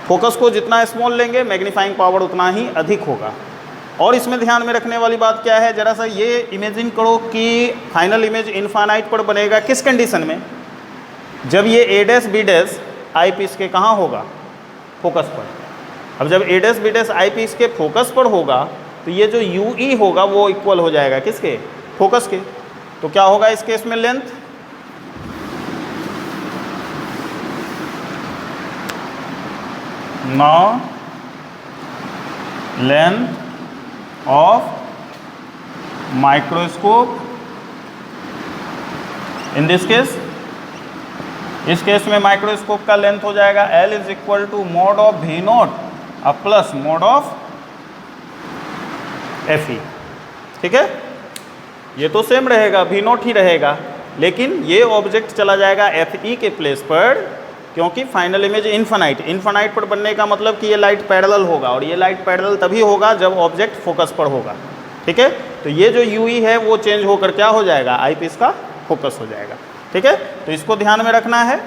फोकस को जितना स्मॉल लेंगे मैग्नीफाइंग पावर उतना ही अधिक होगा। और इसमें ध्यान में रखने वाली बात क्या है, जरा सा ये इमेजिन करो कि फाइनल इमेज इनफाइनाइट पर बनेगा किस कंडीशन में, जब ये A dash B dash I piece के कहाँ होगा, फोकस पर। अब जब A dash B dash I piece के फोकस पर होगा तो ये जो यू ई होगा वो इक्वल हो जाएगा किसके, फोकस के। तो क्या होगा इस केस में, length now length of microscope in this case, इस केस में माइक्रोस्कोप का लेंथ हो जाएगा L is equal to mod of V naught अब plus mod of F E. ठीक है, ये तो सेम रहेगा, वी नॉट ही रहेगा, लेकिन ये ऑब्जेक्ट चला जाएगा एफ ई के प्लेस पर, क्योंकि फाइनल इमेज इनफाइनाइट पर बनने का मतलब कि ये लाइट पैरेलल होगा, और ये लाइट पैरेलल तभी होगा जब ऑब्जेक्ट फोकस पर होगा। ठीक है, तो ये जो यू ई है वो चेंज होकर क्या हो जाएगा, आई पीस का फोकस हो जाएगा। ठीक है, तो इसको ध्यान में रखना है।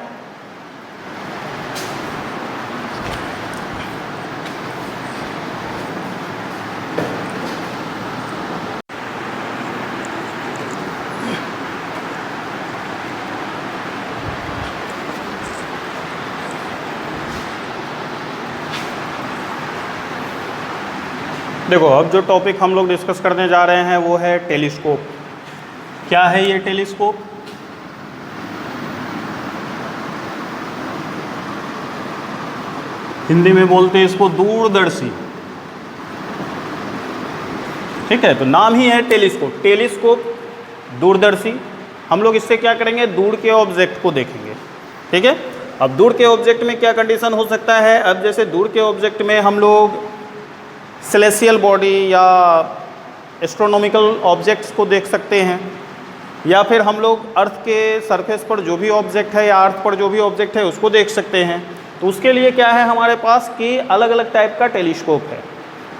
देखो अब जो टॉपिक हम लोग डिस्कस करने जा रहे हैं वो है टेलीस्कोप। क्या है ये टेलीस्कोप? हिंदी में बोलते हैं इसको दूरदर्शी। ठीक है, तो नाम ही है टेलीस्कोप। टेलीस्कोप दूरदर्शी। हम लोग इससे क्या करेंगे, दूर के ऑब्जेक्ट को देखेंगे। ठीक है, अब दूर के ऑब्जेक्ट में क्या कंडीशन हो सकता है, अब जैसे दूर के ऑब्जेक्ट में हम लोग सेलेस्टियल बॉडी या एस्ट्रोनॉमिकल ऑब्जेक्ट्स को देख सकते हैं, या फिर हम लोग अर्थ के सरफेस पर जो भी ऑब्जेक्ट है या अर्थ पर जो भी ऑब्जेक्ट है उसको देख सकते हैं। तो उसके लिए क्या है हमारे पास कि अलग अलग टाइप का टेलीस्कोप है।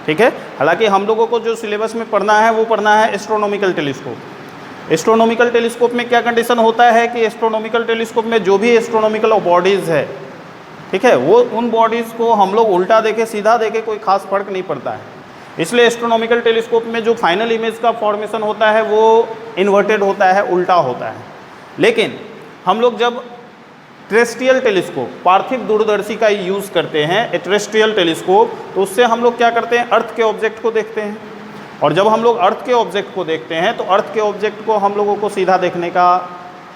ठीक है, हालांकि हम लोगों को जो सिलेबस में पढ़ना है वो पढ़ना है एस्ट्रोनॉमिकल टेलीस्कोप। एस्ट्रोनॉमिकल टेलीस्कोप में क्या कंडीशन होता है कि एस्ट्रोनॉमिकल टेलीस्कोप में जो भी एस्ट्रोनॉमिकल बॉडीज़ है, ठीक है, वो उन बॉडीज़ को हम लोग उल्टा देखें सीधा देखें कोई खास फर्क नहीं पड़ता है। इसलिए एस्ट्रोनॉमिकल टेलीस्कोप में जो फाइनल इमेज का फॉर्मेशन होता है वो इन्वर्टेड होता है, उल्टा होता है। लेकिन हम लोग जब टेरेस्ट्रियल टेलीस्कोप, पार्थिव दूरदर्शी का यूज़ करते हैं, टेरेस्ट्रियल टेलीस्कोप, तो उससे हम लोग क्या करते हैं, अर्थ के ऑब्जेक्ट को देखते हैं। और जब हम लोग अर्थ के ऑब्जेक्ट को देखते हैं तो अर्थ के ऑब्जेक्ट को हम लोगों को सीधा देखने का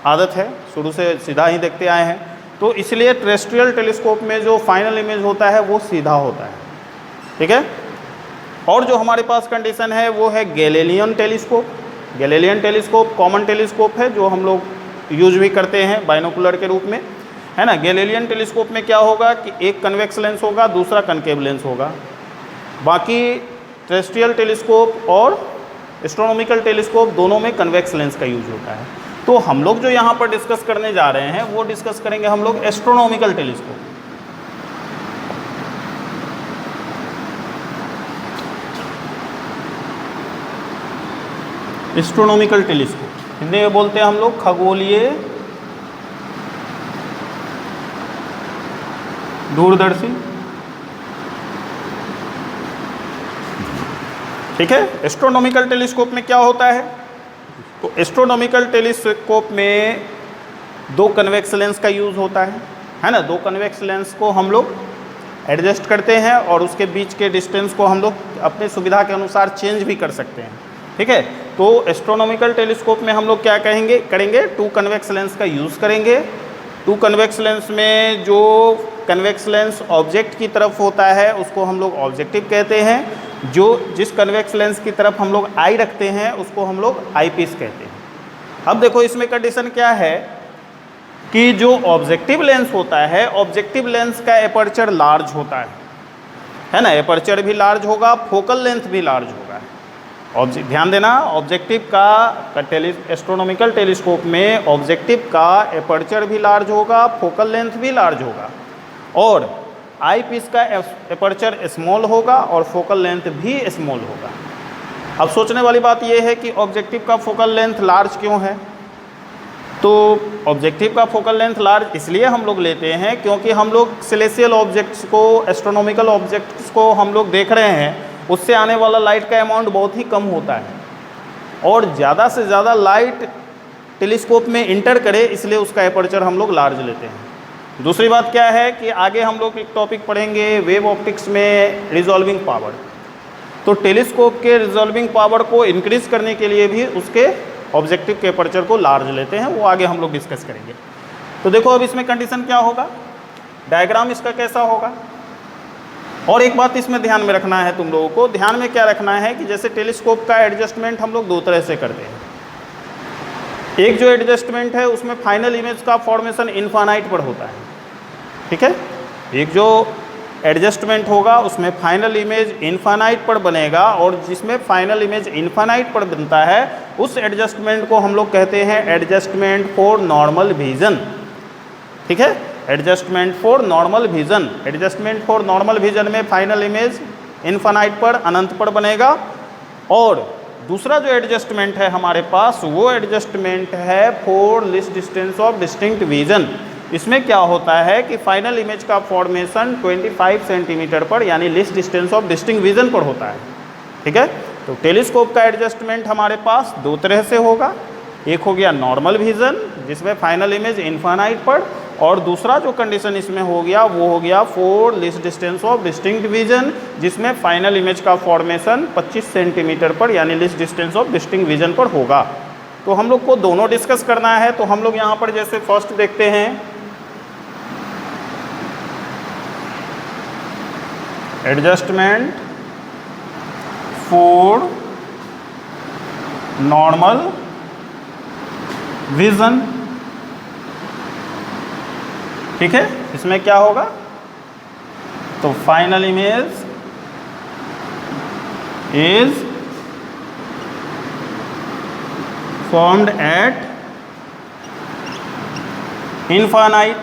आदत है, शुरू से सीधा ही देखते आए हैं। तो इसलिए टेरेस्ट्रियल टेलीस्कोप में जो फाइनल इमेज होता है वो सीधा होता है। ठीक है, और जो हमारे पास कंडीशन है वो है Galilean telescope. Galilean telescope common telescope है जो हम लोग यूज भी करते हैं बाइनोकुलर के रूप में। है ना। गैलीलियन टेलीस्कोप में क्या होगा कि एक कन्वेक्स लेंस होगा, दूसरा कनकेव लेंस होगा। बाकी टेरेस्ट्रियल टेलीस्कोप और एस्ट्रोनॉमिकल टेलीस्कोप दोनों में कन्वेक्स लेंस का यूज होता है। तो हम लोग जो यहाँ पर डिस्कस करने जा रहे हैं वो डिस्कस करेंगे हम लोग astronomical telescope. Astronomical telescope Hindi में बोलते हैं हम लोग खगोलीय दूरदर्शी। ठीक है। एस्ट्रोनॉमिकल टेलीस्कोप में क्या होता है, तो एस्ट्रोनॉमिकल टेलीस्कोप में दो कन्वेक्स लेंस का यूज़ होता है ना। दो कन्वेक्स लेंस को हम लोग एडजस्ट करते हैं और उसके बीच के डिस्टेंस को हम लोग अपनी सुविधा के अनुसार चेंज भी कर सकते हैं। ठीक है। तो एस्ट्रोनॉमिकल टेलीस्कोप में हम लोग क्या करेंगे, टू कन्वेक्स लेंस का यूज़ करेंगे। टू कन्वेक्स लेंस में जो कन्वेक्स लेंस ऑब्जेक्ट की तरफ होता है उसको हम लोग ऑब्जेक्टिव कहते हैं। जिस कन्वेक्स लेंस की तरफ हम लोग आई रखते हैं उसको हम लोग आई पीस कहते हैं। अब देखो इसमें कंडीशन क्या है कि जो ऑब्जेक्टिव लेंस होता है, ऑब्जेक्टिव लेंस का एपर्चर लार्ज होता है ना। एपर्चर भी लार्ज होगा, फोकल लेंथ भी लार्ज होगा। ध्यान देना, ऑब्जेक्टिव का एस्ट्रोनॉमिकल टेलीस्कोप में ऑब्जेक्टिव का एपर्चर भी लार्ज होगा, फोकल लेंथ भी लार्ज होगा, और आई पीस का एपर्चर स्मॉल होगा और फोकल लेंथ भी स्मॉल होगा। अब सोचने वाली बात यह है कि ऑब्जेक्टिव का फोकल लेंथ लार्ज क्यों है। तो ऑब्जेक्टिव का फोकल लेंथ लार्ज इसलिए हम लोग लेते हैं क्योंकि हम लोग सेलेस्टियल ऑब्जेक्ट्स को, एस्ट्रोनॉमिकल ऑब्जेक्ट्स को हम लोग देख रहे हैं, उससे आने वाला लाइट का अमाउंट बहुत ही कम होता है और ज़्यादा से ज़्यादा लाइट टेलीस्कोप में इंटर करे, इसलिए उसका एपर्चर हम लोग लार्ज लेते हैं। दूसरी बात क्या है कि आगे हम लोग एक टॉपिक पढ़ेंगे वेव ऑप्टिक्स में रिजॉल्विंग पावर। तो टेलीस्कोप के रिजॉल्विंग पावर को इंक्रीज करने के लिए भी उसके ऑब्जेक्टिव के एपर्चर को लार्ज लेते हैं, वो आगे हम लोग डिस्कस करेंगे। तो देखो अब इसमें कंडीशन क्या होगा, डायग्राम इसका कैसा होगा। और एक बात इसमें ध्यान में रखना है, तुम लोगों को ध्यान में क्या रखना है कि जैसे टेलीस्कोप का एडजस्टमेंट हम लोग दो तरह से करते हैं। एक जो एडजस्टमेंट है उसमें फाइनल इमेज का फॉर्मेशन इनफाइनाइट पर होता है। ठीक है। एक जो एडजस्टमेंट होगा उसमें फाइनल इमेज इनफाइनाइट पर बनेगा और जिसमें फाइनल इमेज इनफाइनाइट पर बनता है उस एडजस्टमेंट को हम लोग कहते हैं एडजस्टमेंट फॉर नॉर्मल विजन। ठीक है। Adjustment for normal vision, adjustment for normal vision में फाइनल इमेज इनफाइनाइट पर, अनंत पर बनेगा। और दूसरा जो एडजस्टमेंट है हमारे पास वो एडजस्टमेंट है for least distance of distinct vision. इसमें क्या होता है कि फाइनल इमेज का फॉर्मेशन 25 सेंटीमीटर पर यानी least distance of distinct vision पर होता है। ठीक है। तो टेलीस्कोप का एडजस्टमेंट हमारे पास दो तरह से होगा, एक हो गया नॉर्मल विजन जिसमें फाइनल इमेज इनफाइनाइट पर, और दूसरा जो कंडीशन इसमें हो गया वो हो गया for least distance of distinct vision जिसमें फाइनल इमेज का फॉर्मेशन 25 सेंटीमीटर पर यानी least distance of distinct vision पर होगा। तो हम लोग को दोनों डिस्कस करना है। तो हम लोग यहाँ पर जैसे फर्स्ट देखते हैं एडजस्टमेंट फॉर नॉर्मल विजन। ठीक है। इसमें क्या होगा, तो final image is formed at infinite,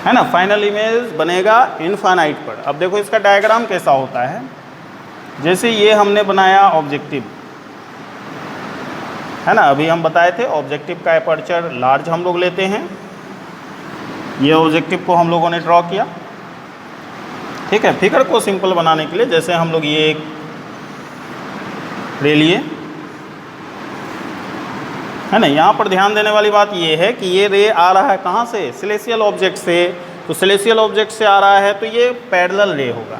है ना। फाइनल इमेज बनेगा इनफाइनाइट पर। अब देखो इसका डायग्राम कैसा होता है। जैसे ये हमने बनाया ऑब्जेक्टिव, है ना। अभी हम बताए थे ऑब्जेक्टिव का एपर्चर लार्ज हम लोग लेते हैं। ये ऑब्जेक्टिव को हम लोगों ने ड्रॉ किया। ठीक है। फिगर को सिंपल बनाने के लिए जैसे हम लोग ये एक ले लिए, है ना। यहाँ पर ध्यान देने वाली बात ये है कि ये रे आ रहा है कहाँ से, सेलेस्टियल ऑब्जेक्ट से। तो सेलेस्टियल ऑब्जेक्ट से आ रहा है तो ये पैरेलल रे होगा,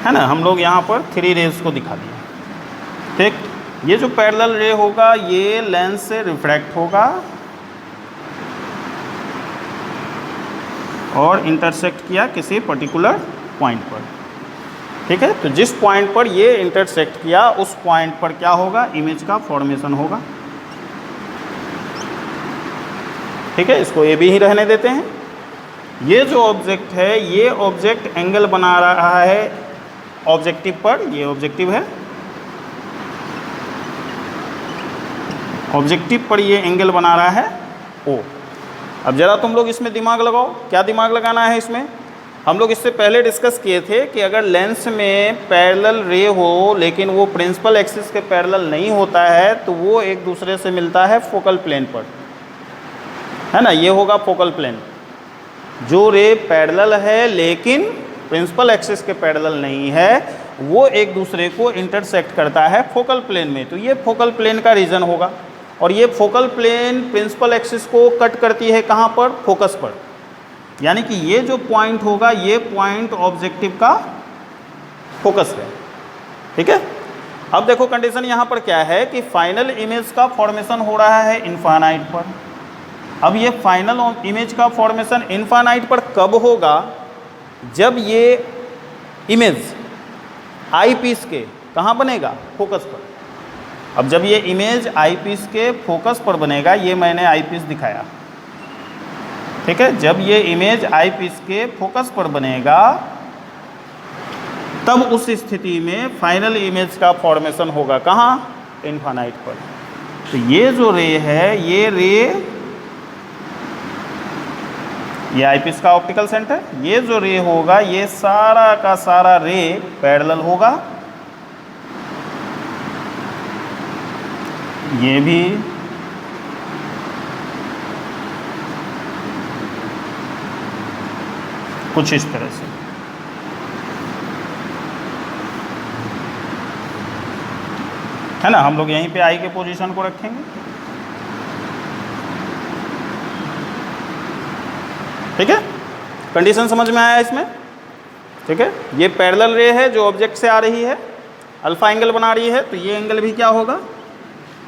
है ना। हम लोग यहाँ पर 3 रेज को दिखा दिए। ठीक। ये जो पैरेलल रे होगा ये लेंस से रिफ्रैक्ट होगा और इंटरसेक्ट किया किसी पर्टिकुलर पॉइंट पर। ठीक है। तो जिस पॉइंट पर ये इंटरसेक्ट किया उस पॉइंट पर क्या होगा, इमेज का फॉर्मेशन होगा। ठीक है, इसको ए बी ही रहने देते हैं। ये जो ऑब्जेक्ट है, ये ऑब्जेक्ट एंगल बना रहा है ऑब्जेक्टिव पर, ये ऑब्जेक्टिव है, ऑब्जेक्टिव पर ये एंगल बना रहा है ओ। अब ज़रा तुम लोग इसमें दिमाग लगाओ, क्या दिमाग लगाना है इसमें। हम लोग इससे पहले डिस्कस किए थे कि अगर लेंस में पैरेलल रे हो लेकिन वो प्रिंसिपल एक्सिस के पैरेलल नहीं होता है तो वो एक दूसरे से मिलता है फोकल प्लेन पर, है ना। ये होगा फोकल प्लेन। जो रे पैरेलल है लेकिन प्रिंसिपल एक्सिस के पैरेलल नहीं है, वो एक दूसरे को इंटरसेक्ट करता है फोकल प्लेन में, तो ये फोकल प्लेन का रीजन होगा। और ये फोकल प्लेन प्रिंसिपल एक्सिस को कट करती है कहाँ पर, फोकस पर। यानी कि ये जो पॉइंट होगा, ये पॉइंट ऑब्जेक्टिव का फोकस है, ठीक है। अब देखो कंडीशन यहाँ पर क्या है कि फाइनल इमेज का फॉर्मेशन हो रहा है इनफाइनाइट पर। अब ये फाइनल इमेज का फॉर्मेशन इनफाइनाइट पर कब होगा, जब ये इमेज आई पीस के कहाँ बनेगा, फोकस पर। अब जब ये इमेज आई पीस के फोकस पर बनेगा, ये मैंने आई पीस दिखाया, ठीक है। जब ये इमेज आई पीस के फोकस पर बनेगा, तब उस स्थिति में फाइनल इमेज का फॉर्मेशन होगा कहाँ, इनफाइनाइट पर। तो ये जो रे है, ये रे, ये आई पीस का ऑप्टिकल सेंटर, ये जो रे होगा, ये सारा का सारा रे पैरेलल होगा। ये भी, कुछ इस तरह से, है ना। हम लोग यहीं पे आई के पोजीशन को रखेंगे, ठीक है। कंडीशन समझ में आया इसमें, ठीक है। ये पैरेलल रे है जो ऑब्जेक्ट से आ रही है, अल्फा एंगल बना रही है, तो ये एंगल भी क्या होगा,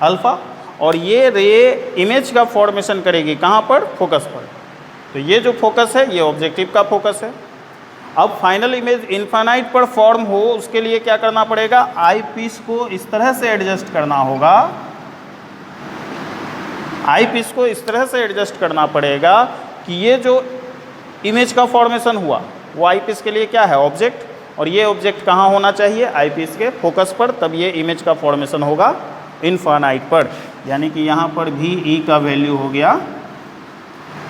अल्फा। और ये रे इमेज का फॉर्मेशन करेगी कहाँ पर, फोकस पर। तो ये जो फोकस है, ये ऑब्जेक्टिव का फोकस है। अब फाइनल इमेज इनफाइनाइट पर फॉर्म हो, उसके लिए क्या करना पड़ेगा, आई पीस को इस तरह से एडजस्ट करना होगा, आई पीस को इस तरह से एडजस्ट करना पड़ेगा कि ये जो इमेज का फॉर्मेशन हुआ वो आई पीस के लिए क्या है, ऑब्जेक्ट, और ये ऑब्जेक्ट कहाँ होना चाहिए, आई पीस के फोकस पर, तब ये इमेज का फॉर्मेशन होगा इनफाइनाइट पर। यानी कि यहाँ पर भी ई का वैल्यू हो गया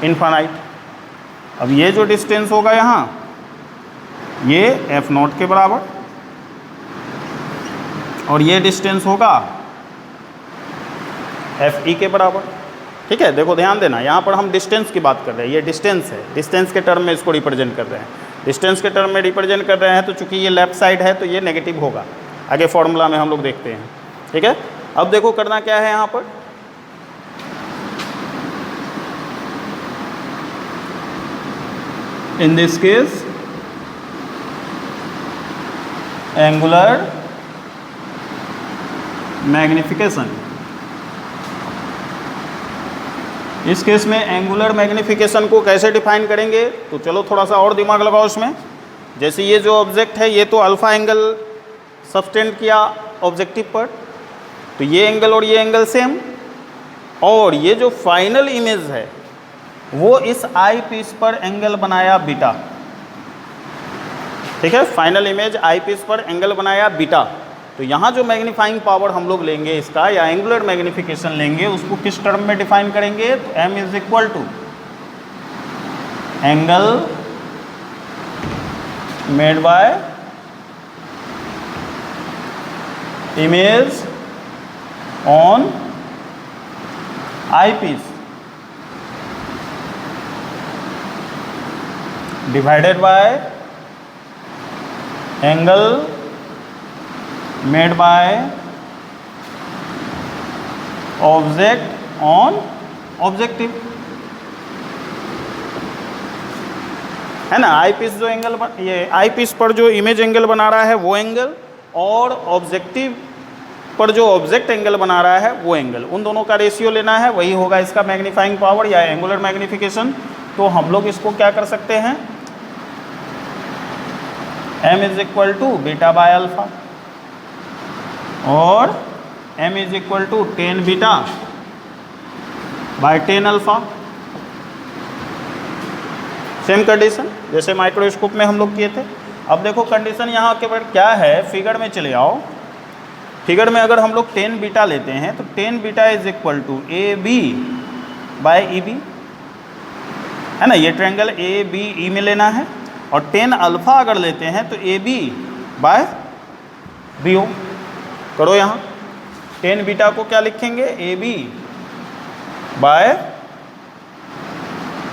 इनफाइनाइट। अब ये जो डिस्टेंस होगा यहाँ, ये एफ नॉट के बराबर, और ये डिस्टेंस होगा एफ ई के बराबर, ठीक है। देखो ध्यान देना, यहाँ पर हम डिस्टेंस की बात कर रहे हैं, ये डिस्टेंस है, डिस्टेंस के टर्म में इसको रिप्रेजेंट कर रहे हैं। डिस्टेंस के टर्म में रिप्रेजेंट कर रहे हैं, तो चूंकि ये लेफ्ट साइड है तो ये नेगेटिव होगा, आगे फॉर्मूला में हम लोग देखते हैं, ठीक है। अब देखो करना क्या है यहाँ पर, in this case angular magnification, इस केस में एंगुलर मैग्निफिकेशन को कैसे डिफाइन करेंगे, तो चलो थोड़ा सा और दिमाग लगाओ इसमें। जैसे ये जो ऑब्जेक्ट है, ये तो अल्फा एंगल सब्टेंड किया ऑब्जेक्टिव पर, तो ये एंगल और ये एंगल सेम, और ये जो फाइनल इमेज है वो इस आई पीस पर एंगल बनाया बीटा, ठीक है। फाइनल इमेज आई पीस पर एंगल बनाया बीटा। तो यहाँ जो मैग्नीफाइंग पावर हम लोग लेंगे इसका, या एंगुलर मैग्निफिकेशन लेंगे, उसको किस टर्म में डिफाइन करेंगे, तो m is equal to angle made by image on eye piece divided by angle made by object on objective, है ना। आई पीस जो एंगल, ये आई पीस पर जो इमेज एंगल बना रहा है वो एंगल, और ऑब्जेक्टिव पर जो ऑब्जेक्ट एंगल बना रहा है वो एंगल, उन दोनों का रेशियो लेना है, वही होगा इसका मैग्नीफाइंग पावर या एंगुलर मैग्निफिकेशन। तो हम लोग इसको क्या कर सकते हैं, m is equal to beta by alpha, और m is equal to 10 beta by 10 alpha, same condition जैसे माइक्रोस्कोप में हम लोग किए थे। अब देखो कंडीशन यहाँ के बाद क्या है, फिगर में चले आओ। फिगर में अगर हम लोग 10 बीटा लेते हैं तो 10 beta is equal to A B by E B, है ना। ये ट्रायंगल ए बी ई में लेना है। और 10 अल्फ़ा अगर लेते हैं तो A B by B O. करो यहाँ 10 बीटा को क्या लिखेंगे, A B by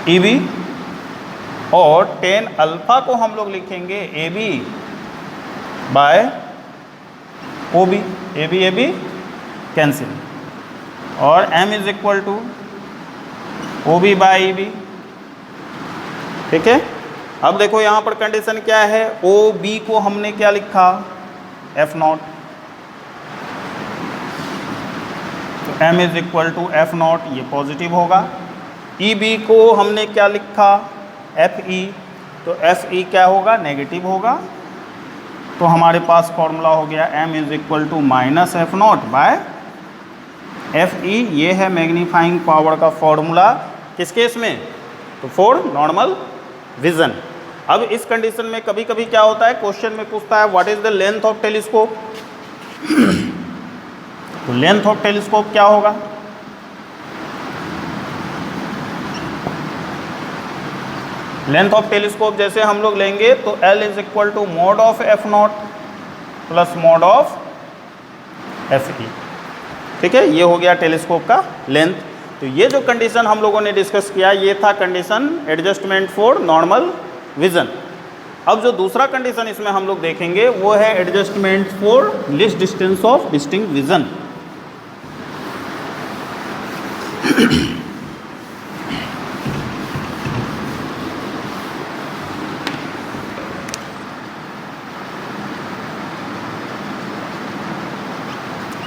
E B, और 10 अल्फ़ा को हम लोग लिखेंगे A B by O B. A B cancel, और m is equal to O B by E B. ठीक है। अब देखो यहाँ पर कंडीशन क्या है, ओ बी को हमने क्या लिखा, एफ नॉट, तो m is equal to F naught, ये पॉजिटिव होगा। ई बी को हमने क्या लिखा, एफ ई, तो एफ ई क्या होगा, नेगेटिव होगा। तो हमारे पास फॉर्मूला हो गया m is equal to minus F naught by F E. ये है मैग्नीफाइंग पावर का फॉर्मूला किस केस में, तो फॉर नॉर्मल विजन। अब इस कंडीशन में कभी कभी क्या होता है, क्वेश्चन में पूछता है what is the length of telescope. तो लेंथ ऑफ टेलीस्कोप क्या होगा, लेंथ ऑफ टेलीस्कोप जैसे हम लोग लेंगे तो L is equal to mod of F naught plus mod of F E. ठीक है, ये हो गया टेलीस्कोप का लेंथ। तो ये जो कंडीशन हम लोगों ने डिस्कस किया ये था condition adjustment for normal vision. अब जो दूसरा कंडीशन इसमें हम लोग देखेंगे वो है adjustment for least distance of distinct vision.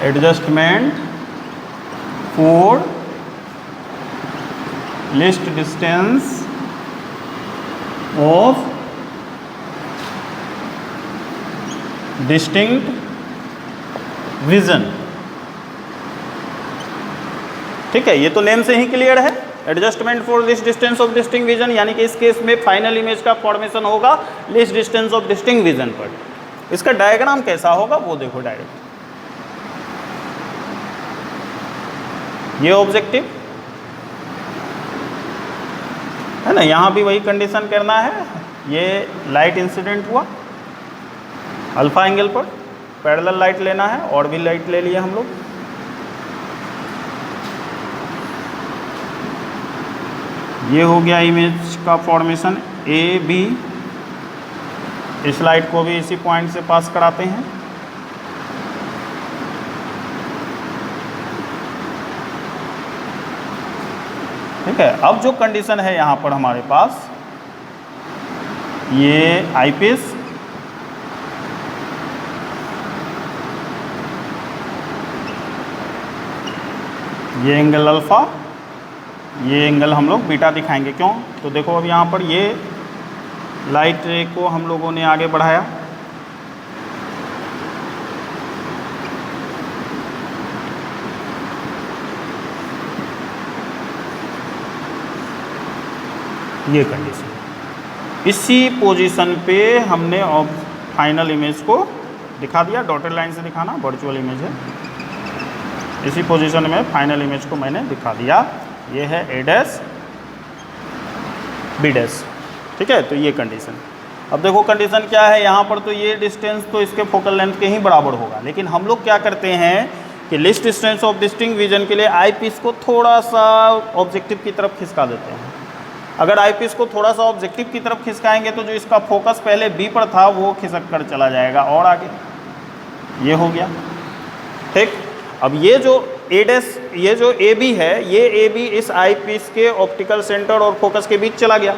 Adjustment for least distance of distinct vision. ठीक है, ये तो नेम से ही क्लियर है, adjustment for least distance of distinct vision, यानी कि इस केस में फाइनल इमेज का फॉर्मेशन होगा least distance of distinct vision पर। इसका डायग्राम कैसा होगा वो देखो डायरेक्ट। ये ऑब्जेक्टिव है ना, यहाँ भी वही कंडीशन करना है। ये लाइट इंसिडेंट हुआ अल्फा एंगल पर, पैरेलल लाइट लेना है, और भी लाइट ले लिए हम लोग। ये हो गया इमेज का फॉर्मेशन ए बी। इस लाइट को भी इसी पॉइंट से पास कराते हैं। ठीक है, अब जो कंडीशन है यहाँ पर हमारे पास, ये आईपीस, ये एंगल अल्फ़ा, ये एंगल हम लोग बीटा दिखाएंगे। क्यों, तो देखो अब यहाँ पर ये लाइट रे को हम लोगों ने आगे बढ़ाया, ये कंडीशन। इसी पोजीशन पे हमने अब फाइनल इमेज को दिखा दिया, डॉटेड लाइन से दिखाना, वर्चुअल इमेज है। इसी पोजीशन में फाइनल इमेज को मैंने दिखा दिया। ये है ए डैश बी डैश। ठीक है, तो ये कंडीशन। अब देखो कंडीशन क्या है यहाँ पर, तो ये डिस्टेंस तो इसके फोकल लेंथ के ही बराबर होगा, लेकिन हम लोग क्या करते हैं कि list distance of distinct vision के लिए आई पीस को थोड़ा सा ऑब्जेक्टिव की तरफ खिसका देते हैं। अगर आई पीस को थोड़ा सा ऑब्जेक्टिव की तरफ खिसकाएंगे तो जो इसका फोकस पहले बी पर था वो खिसक कर चला जाएगा और आगे। ये हो गया। ठीक, अब ये जो ए डैश, ये जो ए बी है, ये ए बी इस आई पीस के ऑप्टिकल सेंटर और फोकस के बीच चला गया,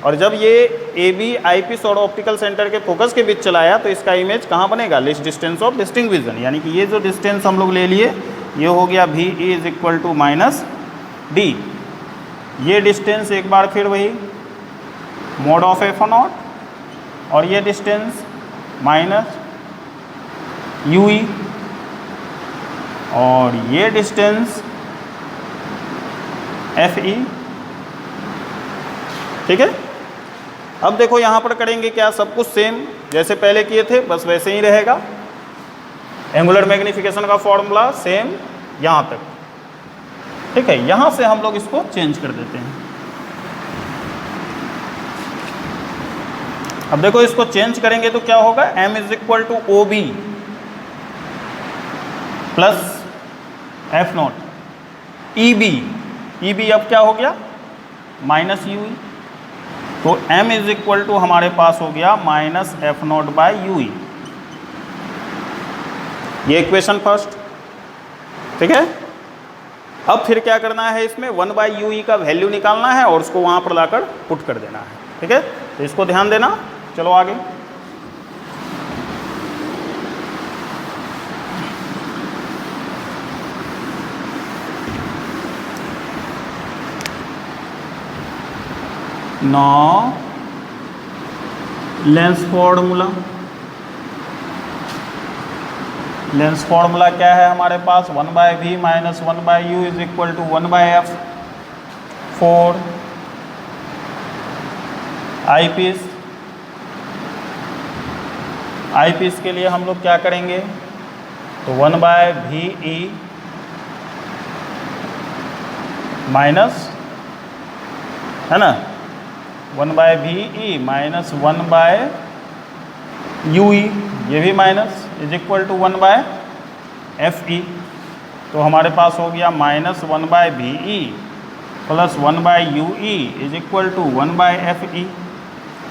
और जब ये ए बी आई पीस और ऑप्टिकल सेंटर के फोकस के बीच चलाया तो इसका इमेज कहाँ बनेगा, list distance of distinct vision. यानी कि ये जो डिस्टेंस हम लोग ले लिए ये हो गया V E is equal to minus D. ये डिस्टेंस एक बार फिर वही मोड ऑफ एफ नॉट, और ये डिस्टेंस माइनस यू ई, और ये डिस्टेंस एफ ई। ठीक है, अब देखो यहाँ पर करेंगे क्या, सब कुछ सेम जैसे पहले किए थे बस वैसे ही रहेगा। एंगुलर मैग्नीफिकेशन का फॉर्मूला सेम यहाँ तक, ठीक है। यहाँ से हम लोग इसको चेंज कर देते हैं। अब देखो इसको चेंज करेंगे तो क्या होगा, m is equal to O B plus F naught E B. E B अब क्या हो गया माइनस यू ई, तो m इज इक्वल टू हमारे पास हो गया minus F not by you E. ये इक्वेशन फर्स्ट, ठीक है। अब फिर क्या करना है, इसमें 1 बाई यू ई का वैल्यू निकालना है और उसको वहाँ पर लाकर पुट कर देना है, ठीक है। तो इसको ध्यान देना। चलो आगे, नौ लेंस फॉर्मूला। लेंस फॉर्मूला क्या है हमारे पास, 1 by V minus 1 by U is equal to 1 by F. 4 eye piece. Eye piece के लिए हम लोग क्या करेंगे, तो 1 बाय वी ई माइनस, है ना, 1 by V E minus 1 by U E, ये भी minus, is equal to 1 by F E. तो हमारे पास हो गया minus 1 by V E plus 1 by U E is equal to 1 by F E,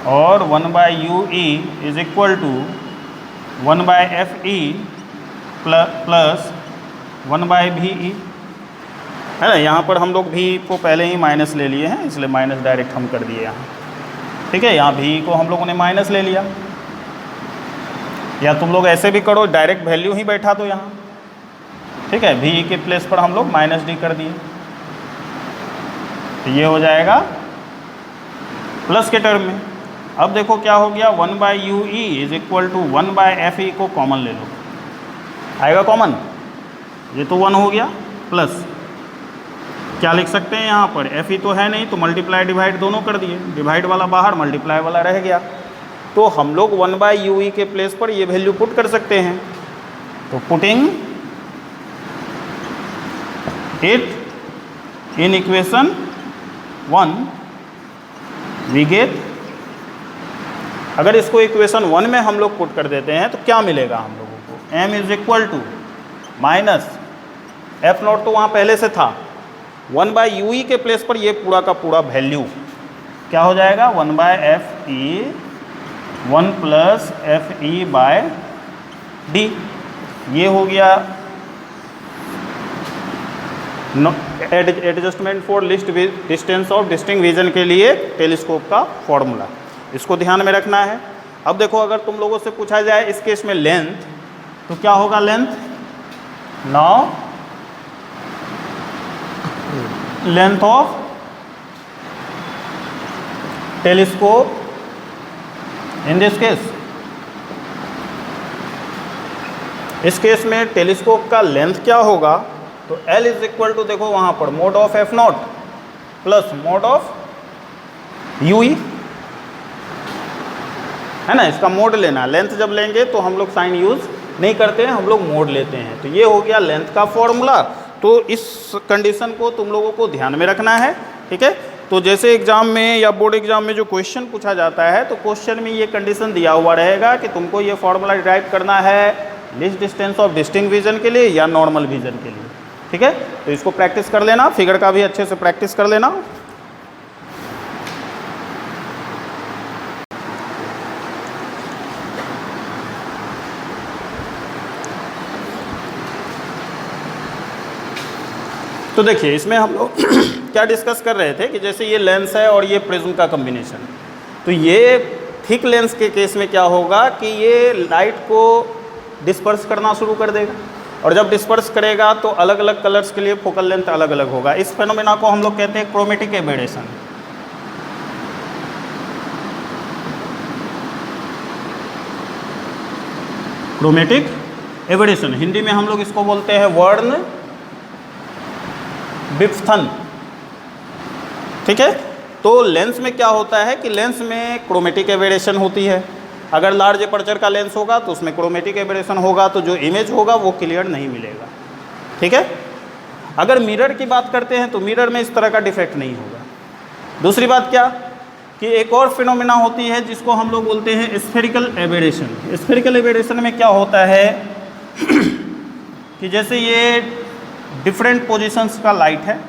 और 1 by U E is equal to 1 by F E plus 1 by V E, है ना। यहाँ पर हम लोग भी को पहले ही माइनस ले लिए हैं, इसलिए माइनस डायरेक्ट हम कर दिए यहाँ, ठीक है। यहाँ भी को हम लोगों ने माइनस ले लिया, या तुम लोग ऐसे भी करो, डायरेक्ट वैल्यू ही बैठा दो यहाँ, ठीक है। भी के प्लेस पर हम लोग माइनस डी कर दिए, तो ये हो जाएगा प्लस के टर्म में। अब देखो क्या हो गया, 1 by U E is equal to 1 by F E को कॉमन ले लो, आएगा कॉमन, ये तो 1 हो गया, प्लस क्या लिख सकते हैं यहाँ पर, एफ ई तो है नहीं तो मल्टीप्लाई डिवाइड दोनों कर दिए, डिवाइड वाला बाहर मल्टीप्लाई वाला रह गया, तो हम लोग 1 बाय यू ई के प्लेस पर ये वैल्यू पुट कर सकते हैं। तो putting it in equation 1 we get, अगर इसको इक्वेशन 1 में हम लोग पुट कर देते हैं तो क्या मिलेगा हम लोगों को, m is equal to minus F naught तो वहाँ पहले से था, 1 बाय यू ई के प्लेस पर ये पूरा का पूरा वैल्यू क्या हो जाएगा, 1 by F E 1 plus F E by D. ये हो गया adjustment for least distance of distinct vision के लिए टेलीस्कोप का फॉर्मूला, इसको ध्यान में रखना है। अब देखो अगर तुम लोगों से पूछा जाए इस केस में लेंथ, तो क्या होगा length, now length of telescope in this case, इस केस में टेलीस्कोप का लेंथ क्या होगा, तो L इज इक्वल टू देखो वहाँ पर mode of F naught plus mod of you ई, है ना। इसका मोड लेना, लेंथ जब लेंगे तो हम लोग साइन यूज़ नहीं करते हैं, हम लोग मोड लेते हैं। तो ये हो गया लेंथ का फॉर्मूला। तो इस कंडीशन को तुम लोगों को ध्यान में रखना है, ठीक है। तो जैसे एग्जाम में या बोर्ड एग्जाम में जो क्वेश्चन पूछा जाता है, तो क्वेश्चन में ये कंडीशन दिया हुआ रहेगा कि तुमको ये फॉर्मूला डिराइव करना है list distance of distinct vision के लिए या नॉर्मल विजन के लिए, ठीक है। तो इसको प्रैक्टिस कर लेना, फिगर का भी अच्छे से प्रैक्टिस कर लेना। तो देखिए इसमें हम लोग क्या डिस्कस कर रहे थे कि जैसे ये लेंस है और ये प्रिज्म का कॉम्बिनेशन, तो ये थिक लेंस के केस में क्या होगा कि ये लाइट को डिस्पर्स करना शुरू कर देगा, और जब डिस्पर्स करेगा तो अलग अलग कलर्स के लिए फोकल लेंथ अलग अलग होगा। इस फेनोमेना को हम लोग कहते हैं chromatic aberration. Chromatic aberration Hindi में हम लोग इसको बोलते हैं वर्ण विपथन, ठीक है। तो लेंस में क्या होता है कि लेंस में क्रोमेटिक एबेरेशन होती है। अगर लार्ज एपर्चर का लेंस होगा तो उसमें क्रोमेटिक एबेरेशन होगा, तो जो इमेज होगा वो क्लियर नहीं मिलेगा। ठीक है। अगर मिरर की बात करते हैं तो मिरर में इस तरह का डिफेक्ट नहीं होगा। दूसरी बात क्या कि एक और फिनोमेना होती है जिसको हम लोग बोलते हैं स्फेरिकल एबेरेशन। स्फेरिकल एबेरेशन में क्या होता है कि जैसे ये डिफरेंट पोजीशंस का लाइट है,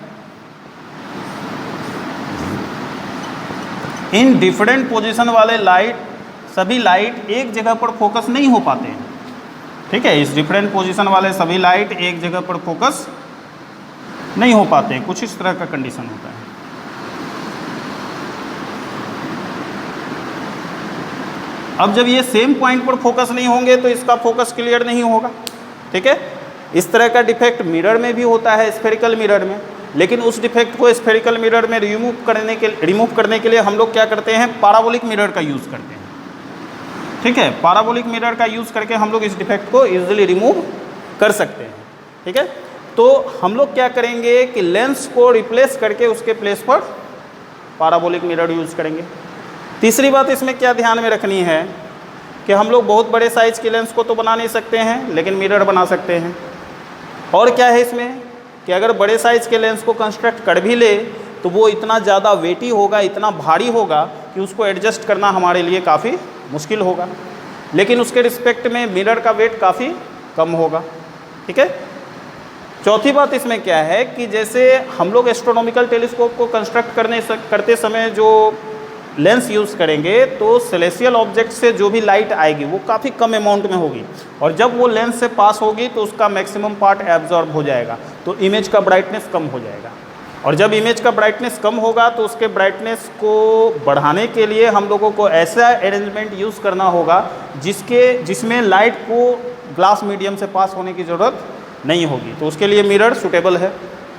इन डिफरेंट पोजीशन वाले लाइट, सभी लाइट एक जगह पर फोकस नहीं हो पाते हैं। ठीक है, इस डिफरेंट पोजीशन वाले सभी लाइट एक जगह पर फोकस नहीं हो पाते हैं, कुछ इस तरह का कंडीशन होता है। अब जब ये सेम पॉइंट पर फोकस नहीं होंगे तो इसका फोकस क्लियर नहीं होगा। ठीक है, इस तरह का डिफेक्ट मिरर में भी होता है, स्फेरिकल मिरर में। लेकिन उस डिफेक्ट को स्फेरिकल मिरर में रिमूव करने के लिए हम लोग क्या करते हैं, पैराबोलिक मिरर का यूज़ करते हैं। ठीक है, पैराबोलिक मिरर का यूज़ करके हम लोग इस डिफेक्ट को इजीली रिमूव कर सकते हैं। ठीक है, तो हम लोग क्या करेंगे कि लेंस को रिप्लेस करके उसके प्लेस पर पैराबोलिक मिरर यूज़ करेंगे। तीसरी बात इसमें क्या ध्यान में रखनी है कि हम लोग बहुत बड़े साइज़ के लेंस को तो बना नहीं सकते हैं, लेकिन मिरर बना सकते हैं। और क्या है इसमें कि अगर बड़े साइज़ के लेंस को कंस्ट्रक्ट कर भी ले तो वो इतना ज़्यादा वेटी होगा, इतना भारी होगा कि उसको एडजस्ट करना हमारे लिए काफ़ी मुश्किल होगा। लेकिन उसके रिस्पेक्ट में मिरर का वेट काफ़ी कम होगा। ठीक है। चौथी बात इसमें क्या है कि जैसे हम लोग एस्ट्रोनॉमिकल टेलीस्कोप को कंस्ट्रक्ट करते समय जो लेंस यूज़ करेंगे तो सेलेस्टियल ऑब्जेक्ट से जो भी लाइट आएगी वो काफ़ी कम अमाउंट में होगी, और जब वो लेंस से पास होगी तो उसका मैक्सिमम पार्ट एब्जॉर्ब हो जाएगा, तो इमेज का ब्राइटनेस कम हो जाएगा। और जब इमेज का ब्राइटनेस कम होगा तो उसके ब्राइटनेस को बढ़ाने के लिए हम लोगों को ऐसा अरेंजमेंट यूज़ करना होगा जिसमें लाइट को ग्लास मीडियम से पास होने की ज़रूरत नहीं होगी, तो उसके लिए मिरर सूटेबल है।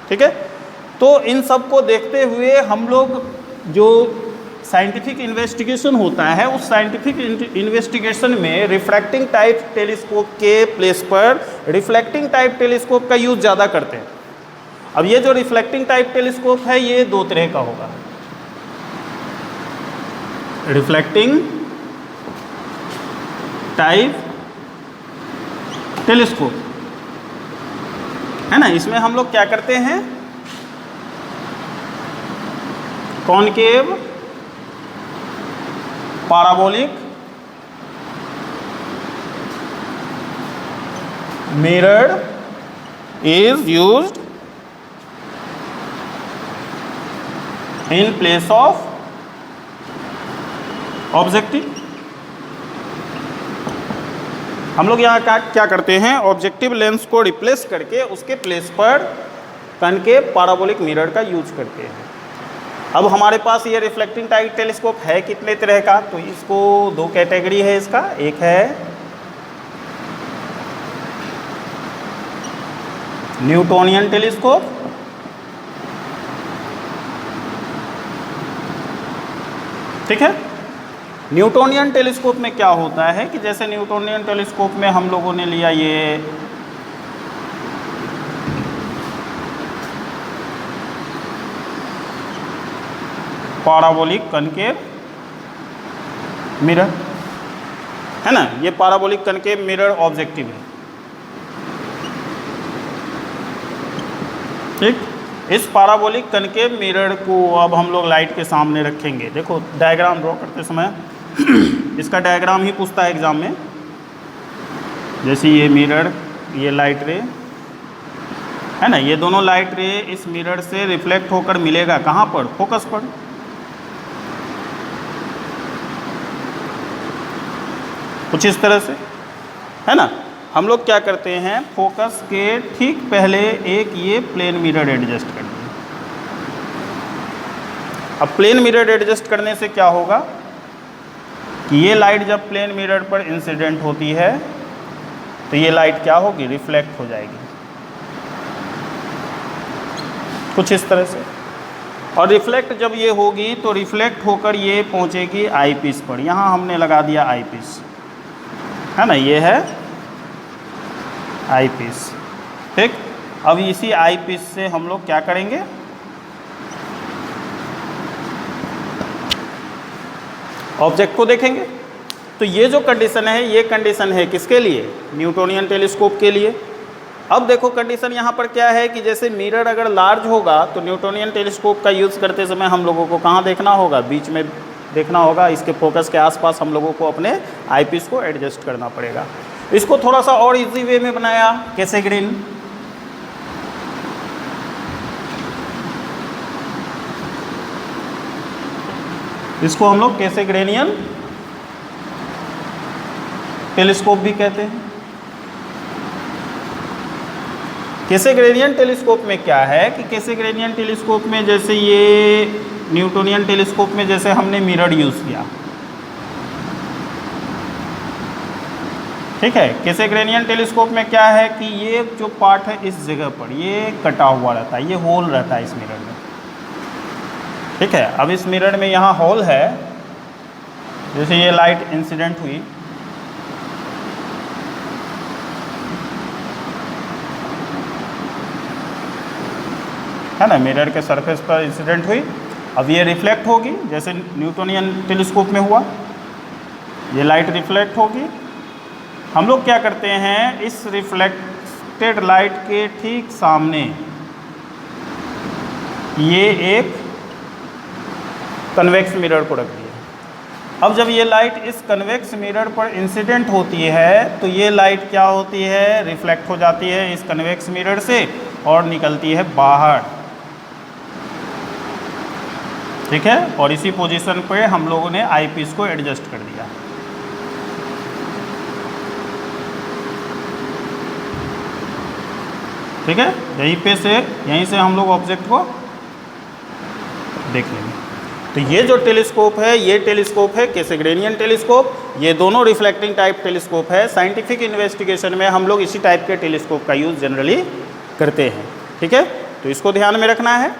ठीक है, तो इन सब को देखते हुए हम लोग जो साइंटिफिक इन्वेस्टिगेशन होता है उस साइंटिफिक इन्वेस्टिगेशन में रिफ्रैक्टिंग टाइप टेलीस्कोप के प्लेस पर रिफ्लेक्टिंग टाइप टेलीस्कोप का यूज़ ज़्यादा करते हैं। अब ये जो रिफ्लेक्टिंग टाइप टेलीस्कोप है ये दो तरह का होगा, रिफ्लेक्टिंग टाइप टेलीस्कोप है ना। इसमें हम लोग क्या करते हैं, concave parabolic mirror is used in place of objective. हम लोग यहाँ क्या करते हैं, ऑब्जेक्टिव लेंस को रिप्लेस करके उसके प्लेस पर कनकेव पैराबोलिक मिरर का यूज करते हैं। अब हमारे पास ये रिफ्लेक्टिंग टाइप टेलीस्कोप है कितने तरह का, तो इसको दो कैटेगरी है इसका। एक है न्यूटोनियन टेलीस्कोप, ठीक है। न्यूटोनियन टेलीस्कोप में क्या होता है कि जैसे न्यूटोनियन टेलीस्कोप में हम लोगों ने लिया ये पैराबोलिक कनकेव मिरर है ना, ये पैराबोलिक कनकेव मिरर ऑब्जेक्टिव है। ठीक, इस पैराबोलिक कनकेव मिरर को अब हम लोग लाइट के सामने रखेंगे। देखो डायग्राम ड्रॉ करते समय इसका डायग्राम ही पूछता है एग्जाम में। जैसे ये मिरर, ये लाइट रे है ना, ये दोनों लाइट रे इस मिरर से रिफ्लेक्ट होकर मिलेगा कहाँ पर, फोकस पर। कुछ इस तरह से है ना। हम लोग क्या करते हैं, फोकस के ठीक पहले एक ये प्लेन मिरर एडजस्ट कर दें। अब प्लेन मिरर एडजस्ट करने से क्या होगा कि ये लाइट जब प्लेन मिरर पर इंसिडेंट होती है तो ये लाइट क्या होगी, रिफ्लेक्ट हो जाएगी कुछ इस तरह से। और रिफ्लेक्ट जब ये होगी तो रिफ्लेक्ट होकर ये पहुंचेगी आई पीस पर। यहाँ हमने लगा दिया आई पीस है ना, ये है आई पीस। ठीक, अब इसी आई पीस से हम लोग क्या करेंगे, ऑब्जेक्ट को देखेंगे। तो ये जो कंडीशन है, ये कंडीशन है किसके लिए? न्यूटोनियन टेलीस्कोप के लिए। अब देखो कंडीशन यहाँ पर क्या है कि जैसे मिरर अगर लार्ज होगा तो न्यूटोनियन टेलीस्कोप का यूज़ करते समय हम लोगों को कहाँ देखना होगा? बीच में देखना होगा। इसके फोकस के आसपास हम लोगों को अपने आईपीस को एडजस्ट करना पड़ेगा। इसको थोड़ा सा और इजी वे में बनाया कैसेग्रेन। इसको हम लोग कैसेग्रेनियन टेलीस्कोप भी कहते हैं। कैसेग्रेनियन टेलीस्कोप में क्या है कि कैसेग्रेनियन टेलीस्कोप में जैसे ये न्यूटोनियन टेलीस्कोप में जैसे हमने मिरर यूज़ किया, ठीक है। कैसेग्रेनियन टेलीस्कोप में क्या है कि ये जो पार्ट है इस जगह पर ये कटा हुआ रहता है, ये होल रहता है इस मिरर में, ठीक है। अब इस मिरर में यहाँ होल है, जैसे ये लाइट इंसिडेंट हुई, है ना, मिरर के सरफेस पर इंसिडेंट हुई। अब ये रिफ्लेक्ट होगी जैसे न्यूटोनियन टेलीस्कोप में हुआ, ये लाइट रिफ्लेक्ट होगी। हम लोग क्या करते हैं, इस रिफ्लेक्टेड लाइट के ठीक सामने ये एक कन्वेक्स मिरर को रख दिया। अब जब ये लाइट इस कन्वेक्स मिरर पर इंसिडेंट होती है तो ये लाइट क्या होती है? रिफ्लेक्ट हो जाती है इस कन्वेक्स मिरर से और निकलती है बाहर, ठीक है। और इसी पोजीशन पे हम लोगों ने आईपीस को एडजस्ट कर दिया, ठीक है। यहीं से हम लोग ऑब्जेक्ट को देख लेंगे। तो ये जो टेलीस्कोप है, ये टेलीस्कोप है कैसेग्रेनियन टेलीस्कोप। ये दोनों रिफ्लेक्टिंग टाइप टेलीस्कोप है। साइंटिफिक इन्वेस्टिगेशन में हम लोग इसी टाइप के टेलीस्कोप का यूज़ जनरली करते हैं, ठीक है। तो इसको ध्यान में रखना है।